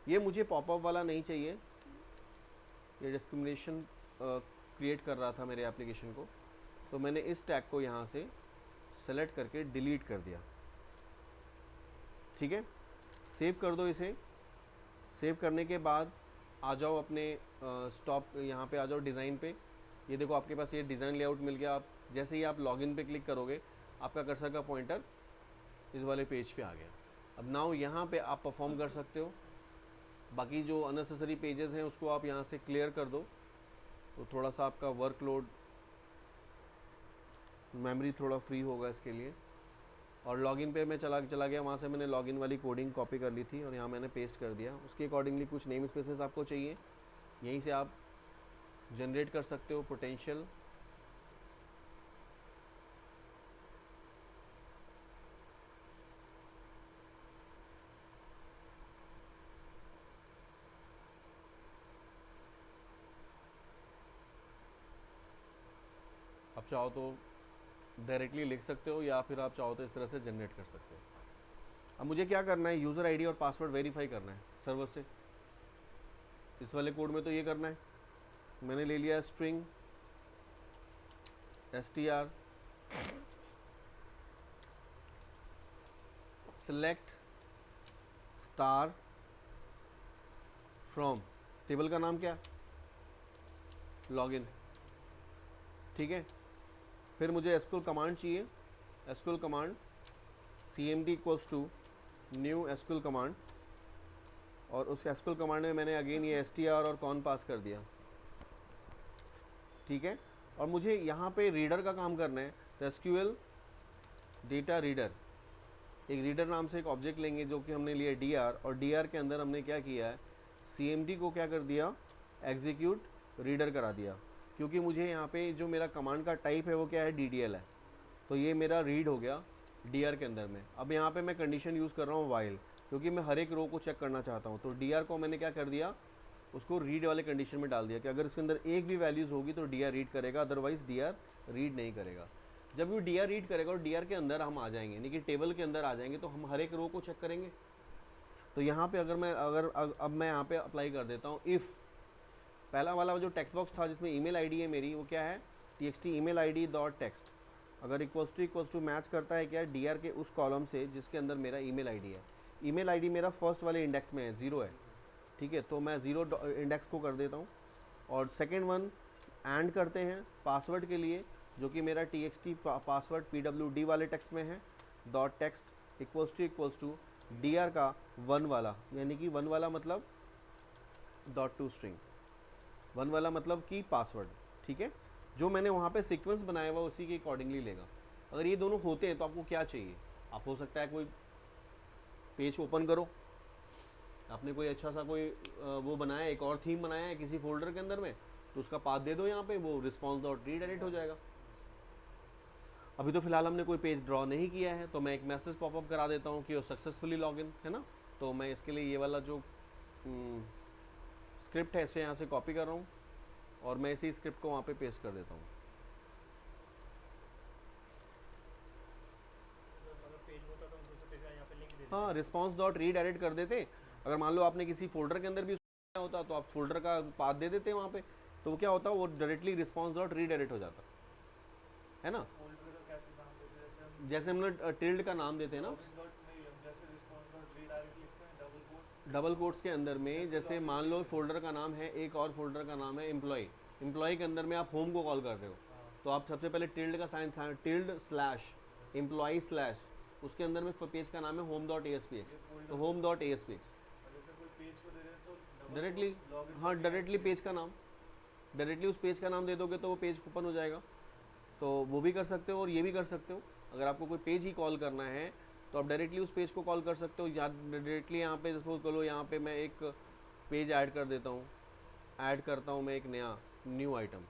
ये मुझे पॉपअप वाला नहीं चाहिए, ये डिस्क्रिमिनेशन क्रिएट कर रहा था मेरे एप्लीकेशन को, तो मैंने इस टैग को यहाँ से सेलेक्ट करके डिलीट कर दिया। ठीक है, सेव कर दो इसे। सेव करने के बाद आ जाओ अपने स्टॉप, यहाँ पे आ जाओ डिज़ाइन पे। ये देखो आपके पास ये डिज़ाइन लेआउट मिल गया। आप जैसे ही आप लॉगिन पे क्लिक करोगे आपका कर्सर का पॉइंटर इस वाले पेज पे आ गया। अब नाउ यहाँ पे आप परफॉर्म कर सकते हो। बाकी जो अननेसेसरी पेजेस हैं उसको आप यहाँ से क्लियर कर दो, तो थोड़ा सा आपका वर्कलोड, मेमोरी थोड़ा फ्री होगा इसके लिए। और लॉगिन पे मैं चला गया, वहाँ से मैंने लॉगिन वाली कोडिंग कॉपी कर ली थी और यहाँ मैंने पेस्ट कर दिया। उसके अकॉर्डिंगली कुछ नेम स्पेसेस आपको चाहिए, यहीं से आप जनरेट कर सकते हो पोटेंशियल। आप चाहो तो डायरेक्टली लिख सकते हो या फिर आप चाहो तो इस तरह से जनरेट कर सकते हो। अब मुझे क्या करना है, यूज़र आईडी और पासवर्ड वेरीफाई करना है सर्वर से। इस वाले कोड में तो ये करना है। मैंने ले लिया string str select star from, table का नाम क्या, लॉगिन। ठीक है, फिर मुझे एसक्यूएल कमांड चाहिए। SQL command cmd equals to new SQL command, और उस एसक्यूएल कमांड में मैंने अगेन ये str और कॉन पास कर दिया। ठीक है, और मुझे यहाँ पे रीडर का काम करना है, तो एसक्यूएल डेटा रीडर, एक रीडर नाम से एक ऑब्जेक्ट लेंगे जो कि हमने लिया dr, और dr के अंदर हमने क्या किया है, cmd को क्या कर दिया, एग्जीक्यूट रीडर करा दिया। क्योंकि मुझे यहाँ पे जो मेरा कमांड का टाइप है वो क्या है, ddl है, तो ये मेरा रीड हो गया dr के अंदर में। अब यहाँ पे मैं कंडीशन यूज़ कर रहा हूँ वाइल, क्योंकि मैं हर एक रो को चेक करना चाहता हूँ। तो dr को मैंने क्या कर दिया, उसको रीड वाले कंडीशन में डाल दिया कि अगर इसके अंदर एक भी वैल्यूज़ होगी तो dr रीड करेगा, अदरवाइज dr रीड नहीं करेगा। जब वो dr रीड करेगा और dr के अंदर हम आ जाएंगे, यानी कि टेबल के अंदर आ जाएंगे, तो हम हर एक रो को चेक करेंगे। तो यहाँ पे अब मैं यहाँ पे अप्लाई कर देता हूँ इफ़, पहला वाला जो टेक्स्ट बॉक्स था जिसमें ईमेल आईडी है मेरी, वो क्या है, txt email id dot text, अगर इक्वल्स टू मैच करता है क्या, dr के उस कॉलम से जिसके अंदर मेरा ईमेल आईडी है। ईमेल आईडी मेरा फर्स्ट वाले इंडेक्स में है, 0 है। ठीक है, तो मैं 0 इंडेक्स को कर देता हूँ, और सेकेंड वन एंड करते हैं पासवर्ड के लिए, जो कि मेरा txt पासवर्ड pwd वाले टेक्स्ट में है, dot text equals to dr का 1 वाला, यानी कि 1 वाला मतलब डॉट टू स्ट्रिंग, 1 वाला मतलब कि पासवर्ड। ठीक है, जो मैंने वहाँ पे सीक्वेंस बनाया हुआ उसी के अकॉर्डिंगली लेगा। अगर ये दोनों होते हैं तो आपको क्या चाहिए, आप हो सकता है कोई पेज ओपन करो, आपने कोई अच्छा सा कोई वो बनाया, एक और थीम बनाया है किसी फोल्डर के अंदर में, तो उसका पाथ दे दो यहाँ पे, वो रिस्पॉन्स डॉट रीड एडिट हो जाएगा। अभी तो फिलहाल हमने कोई पेज ड्रॉ नहीं किया है, तो मैं एक मैसेज पॉपअप करा देता हूँ कि वो सक्सेसफुली लॉगिन है ना। तो मैं इसके लिए ये वाला जो स्क्रिप्ट है इसे यहाँ से कॉपी कर रहा हूँ और मैं इसी स्क्रिप्ट को वहाँ पे पेस्ट कर देता हूँ। मतलब पेज होता तो दूसरे पेज का यहाँ पे लिंक दे देते। हाँ, रिस्पॉन्स डॉट रीड एडिट कर देते। अगर मान लो आपने किसी फोल्डर के अंदर भी होता तो आप फोल्डर का पाथ दे देते वहाँ पे, तो क्या होता वो directly response dot read edit हो जाता है ना। फोल्डर का कैसे नाम देते हैं, जैसे हम जैसे हम लोग टिल्ड का नाम देते हैं ना, डॉट नहीं, हम जैसे रिस्पॉन्स डॉट रीड डायरेक्ट लिखते हैं डबल कोट्स, डबल कोट्स के अंदर में, जैसे मान लो फोल्डर का नाम है, एक और फोल्डर का नाम है एम्प्लॉय, एम्प्लॉय के अंदर में आप होम को कॉल कर रहे हो, तो आप सबसे पहले टिल्ड का साइन, टिल्ड स्लैश एम्प्लॉय स्लैश, उसके अंदर में पेज का नाम है होम डॉट ASPX, तो होम डॉट ASPX जैसे कोई पेज को दे रहे हैं तो डायरेक्टली, हाँ डायरेक्टली पेज का नाम, डायरेक्टली उस पेज का नाम दे दोगे तो वो पेज ओपन हो जाएगा। तो वो भी कर सकते हो और ये भी कर सकते हो। अगर आपको कोई पेज ही कॉल करना है तो आप डायरेक्टली उस पेज को कॉल कर सकते हो, या डायरेक्टली यहाँ पे सपोज करो यहाँ पे मैं एक पेज ऐड कर देता हूँ, ऐड करता हूँ मैं एक नया न्यू आइटम,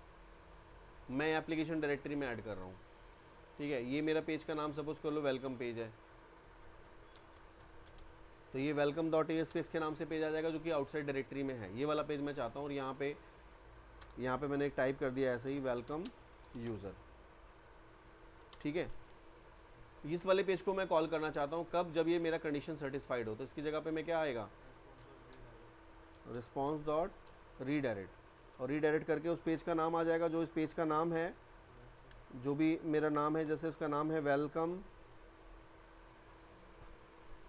मैं एप्लीकेशन डायरेक्टरी में ऐड कर रहा हूँ, ठीक है। ये मेरा पेज का नाम सपोज कर लो वेलकम पेज है, तो ये वेलकम डॉट ASPX के नाम से पेज आ जाएगा जो कि आउटसाइड डायरेक्टरी में है। ये वाला पेज मैं चाहता हूँ और यहाँ पे मैंने एक टाइप कर दिया ऐसे ही वेलकम यूज़र, ठीक है। इस वाले पेज को मैं कॉल करना चाहता हूँ कब, जब ये मेरा कंडीशन सेटिस्फाइड हो। तो इसकी जगह पे मैं क्या आएगा, रिस्पॉन्स डॉट रीडायरेक्ट, और रीडायरेक्ट करके उस पेज का नाम आ जाएगा जो इस पेज का नाम है, जो भी मेरा नाम है, जैसे उसका नाम है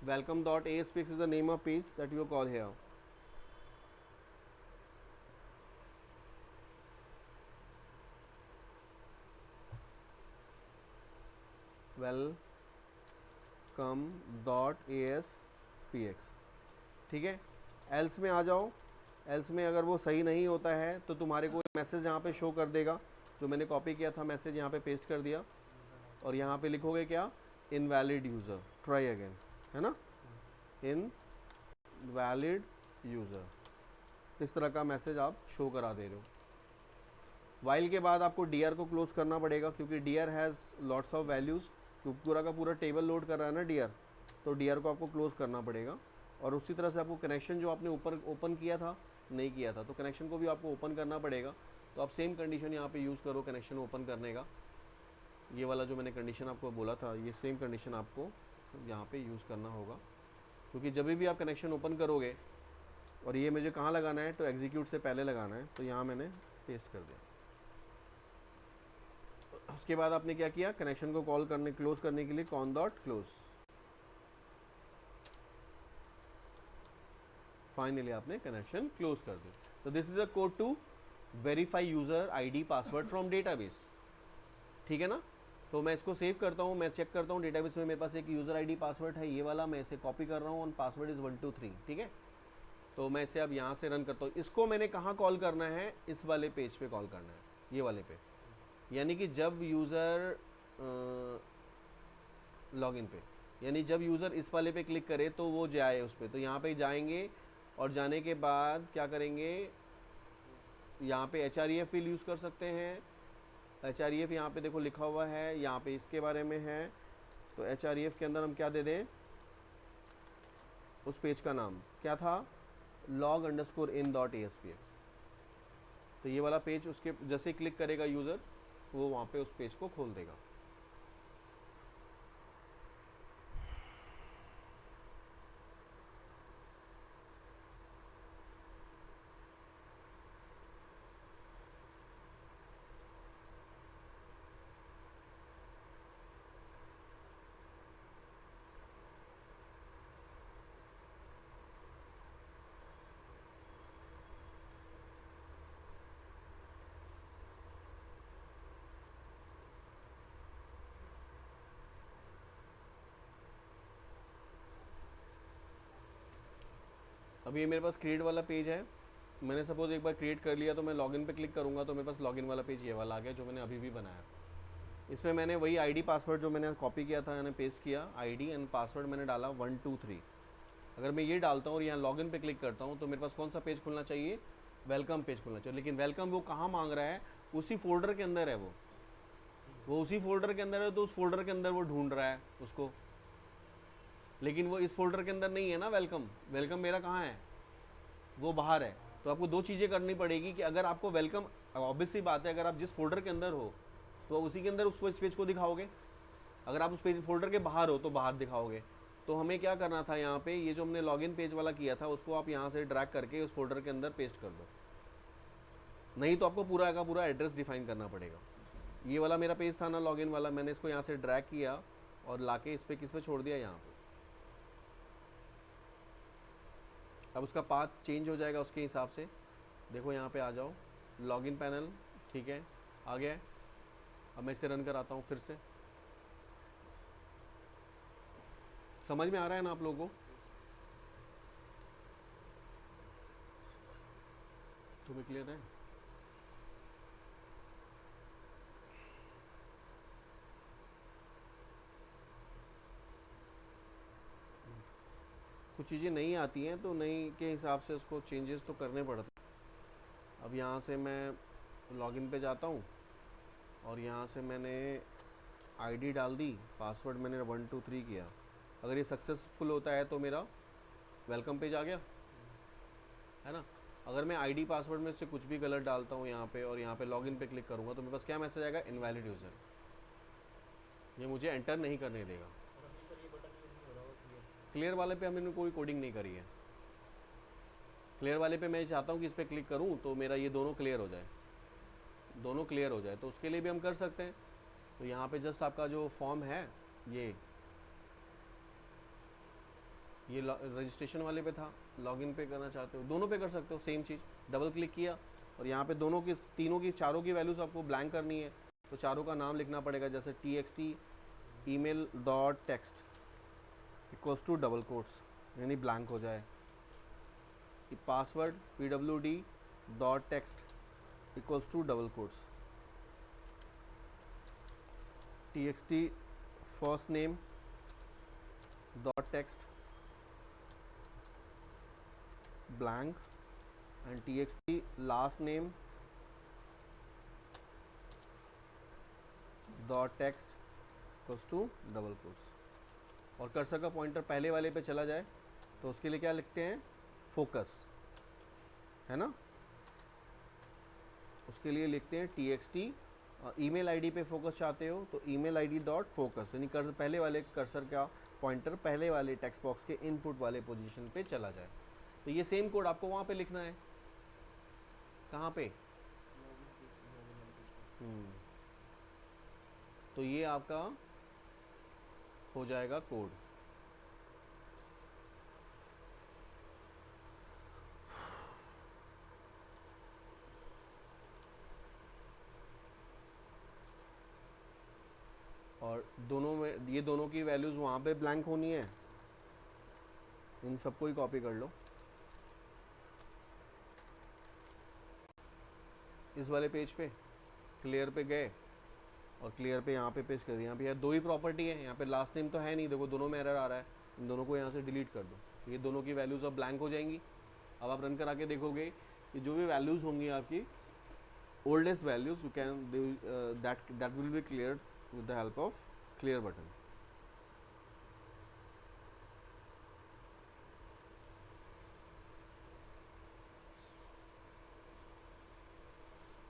welcome dot ASPX is the name of page that you call here. Welcome dot ASPX, ठीक है। एल्स में आ जाओ। एल्स में अगर वो सही नहीं होता है तो तुम्हारे को मैसेज यहाँ पे शो कर देगा, जो मैंने कॉपी किया था मैसेज यहाँ पे पेस्ट कर दिया, और यहाँ पे लिखोगे क्या, इनवैलिड यूज़र, ट्राई अगेन, है ना, इनवैलिड यूज़र। इस तरह का मैसेज आप शो करा दे रहे हो। वाइल के बाद आपको DR को क्लोज करना पड़ेगा, क्योंकि DR has lots of values, क्योंकि पूरा का पूरा टेबल लोड कर रहा है ना DR, तो DR को आपको क्लोज करना पड़ेगा। और उसी तरह से आपको कनेक्शन जो आपने ऊपर ओपन किया था, नहीं किया था, तो कनेक्शन को भी आपको ओपन करना पड़ेगा। तो आप सेम कंडीशन यहाँ पे यूज़ करो कनेक्शन ओपन करने का। ये वाला जो मैंने कंडीशन आपको बोला था, ये सेम कंडीशन आपको यहाँ पे यूज़ करना होगा, क्योंकि जब भी आप कनेक्शन ओपन करोगे, और ये मुझे कहाँ लगाना है, तो एग्जीक्यूट से पहले लगाना है, तो यहाँ मैंने पेस्ट कर दिया। उसके बाद आपने क्या किया, कनेक्शन को कॉल करने क्लोज करने के लिए कॉन डॉट क्लोज, फाइनली आपने कनेक्शन क्लोज कर दिया। तो this is a code to verify user ID password from database, ठीक है ना। तो मैं इसको सेव करता हूँ, मैं चेक करता हूँ डेटाबेस में मेरे पास एक यूजर ID पासवर्ड है, ये वाला, मैं इसे कॉपी कर रहा हूँ और पासवर्ड इज 123, ठीक है। तो मैं इसे अब यहाँ से रन करता हूँ। इसको मैंने कहाँ कॉल करना है, इस वाले पेज पे कॉल करना है, ये वाले पे, यानी कि जब यूज़र लॉगिन पे, यानी जब यूज़र इस वाले पे क्लिक करे तो वो जाए उस पर। तो यहाँ पे जाएंगे और जाने के बाद क्या करेंगे, यहाँ पे HREF फील यूज़ कर सकते हैं। HREF यहाँ पे देखो लिखा हुआ है, यहाँ पे इसके बारे में है। तो HREF के अंदर हम क्या दे दें, उस पेज का नाम क्या था, log_in.ASPX। तो ये वाला पेज उसके जैसे क्लिक करेगा यूज़र, वो वहाँ पे उस पेज को खोल देगा। अब ये मेरे पास क्रिएट वाला पेज है, मैंने सपोज एक बार क्रिएट कर लिया, तो मैं लॉगिन पे क्लिक करूँगा तो मेरे पास लॉगिन वाला पेज ये वाला आ गया जो मैंने अभी भी बनाया। इसमें मैंने वही ID पासवर्ड जो मैंने कॉपी किया था, मैंने पेस्ट किया, ID एंड पासवर्ड मैंने डाला 123। अगर मैं ये डालता हूँ और यहाँ लॉगिन पे क्लिक करता हूँ तो मेरे पास कौन सा पेज खुलना चाहिए, वेलकम पेज खुलना चाहिए। लेकिन वेलकम वो कहाँ मांग रहा है, उसी फोल्डर के अंदर है, वो उसी फोल्डर के अंदर है, तो उस फोल्डर के अंदर वो ढूंढ रहा है उसको, लेकिन वो इस फोल्डर के अंदर नहीं है ना। वेलकम मेरा कहाँ है, वो बाहर है। तो आपको दो चीज़ें करनी पड़ेगी कि अगर आपको वेलकम, ऑब्वियस सी बात है, अगर आप जिस फोल्डर के अंदर हो तो उसी के अंदर उस पेज को दिखाओगे, अगर आप उस पेज फोल्डर के बाहर हो तो बाहर दिखाओगे। तो हमें क्या करना था, यहाँ पे ये जो हमने लॉगिन पेज वाला किया था उसको आप यहाँ से ड्रैग करके उस फोल्डर के अंदर पेस्ट कर दो, नहीं तो आपको पूरा का पूरा एड्रेस डिफाइन करना पड़ेगा। ये वाला मेरा पेज था ना लॉगिन वाला, मैंने इसको यहाँ से ड्रैग किया और लाके इस पे किस पे छोड़ दिया, यहाँ पे। अब उसका पाथ चेंज हो जाएगा उसके हिसाब से। देखो यहाँ पे आ जाओ, लॉगिन पैनल, ठीक है, आ गया है। अब मैं इसे रन कराता हूँ फिर से। समझ में आ रहा है ना आप लोगों को? तुम्हें क्लियर है? कुछ चीज़ें नहीं आती हैं तो नई के हिसाब से उसको चेंजेस तो करने पड़ते हैं। अब यहाँ से मैं लॉगिन पे जाता हूँ और यहाँ से मैंने आईडी डाल दी, पासवर्ड मैंने 1 2 3 किया। अगर ये सक्सेसफुल होता है तो मेरा वेलकम पेज आ गया, है ना। अगर मैं आईडी पासवर्ड में से कुछ भी गलत डालता हूँ यहाँ पे और यहाँ पे लॉगिन पे क्लिक करूँगा तो मेरे पास क्या मैसेज आएगा, इनवैलिड यूज़र, ये मुझे एंटर नहीं करने देगा। और अभी सर ये बटन यूज़ नहीं हो रहा, वो क्लियर। क्लियर वाले पे हमने कोई कोडिंग नहीं करी है। क्लियर वाले पे मैं चाहता हूँ कि इस पर क्लिक करूँ तो मेरा ये दोनों क्लियर हो जाए, दोनों क्लियर हो जाए, तो उसके लिए भी हम कर सकते हैं। तो यहाँ पे जस्ट आपका जो फॉर्म है ये रजिस्ट्रेशन वाले पे था, लॉगिन पे करना चाहते हो दोनों पे कर सकते हो, सेम चीज़। डबल क्लिक किया और यहाँ पे दोनों की, तीनों की, चारों की वैल्यूज़ आपको ब्लैंक करनी है तो चारों का नाम लिखना पड़ेगा, जैसे txt email.text equals to double quotes, यानी ब्लैंक हो जाए। Password pwd.text equals to double quotes, txt first name dot text blank and txt last name dot text equals to double quotes. और कर्सर का पॉइंटर पहले वाले पे चला जाए तो उसके लिए क्या लिखते हैं, फोकस, है ना। उसके लिए लिखते हैं txt, ईमेल आईडी पे फोकस चाहते हो तो ईमेल आईडी डॉट फोकस, यानी कर्सर पहले वाले कर्सर का पॉइंटर पहले वाले टेक्स्ट बॉक्स के इनपुट वाले पोजीशन पे चला जाए। तो ये सेम कोड आपको वहाँ पे लिखना है, कहाँ पे, तो ये आपका हो जाएगा कोड। और दोनों में ये दोनों की वैल्यूज़ वहाँ पे ब्लैंक होनी है, इन सबको ही कॉपी कर लो। इस वाले पेज पे क्लियर पे गए और क्लियर पे यहाँ पे पेस्ट कर दिया। यहाँ पे यार दो ही प्रॉपर्टी है, यहाँ पे लास्ट नेम तो है नहीं, देखो दोनों में एरर आ रहा है, इन दोनों को यहाँ से डिलीट कर दो, तो ये दोनों की वैल्यूज़ अब ब्लैंक हो जाएंगी। अब आप रन करा के देखोगे कि जो भी वैल्यूज़ होंगी आपकी oldest values, you can that will be clear with the help of clear button.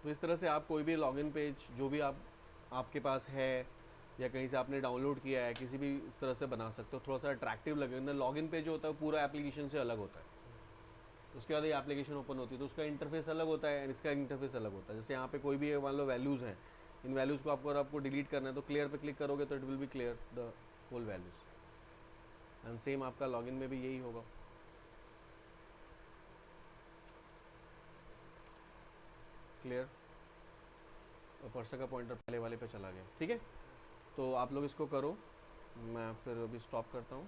तो इस तरह से आप कोई भी लॉगिन पेज जो भी आपके पास है या कहीं से आपने डाउनलोड किया है, किसी भी इस तरह से बना सकते हो, थोड़ा सा अट्रैक्टिव लगे ना। लॉगिन पेज जो होता है पूरा एप्लीकेशन से अलग होता है, उसके बाद ये एप्लीकेशन ओपन होती है तो उसका इंटरफेस अलग होता है, इसका इंटरफेस अलग होता है। जैसे यहाँ पे कोई भी मान लो वैल्यूज़ हैं, इन वैल्यूज़ को आपको डिलीट करना है तो क्लियर पे क्लिक करोगे तो it will be clear the whole values. And same आपका लॉगिन में भी यही होगा। क्लियर, और कर्सर का पॉइंटर पहले वाले पे चला गया, ठीक है। तो आप लोग इसको करो, मैं फिर अभी स्टॉप करता हूँ।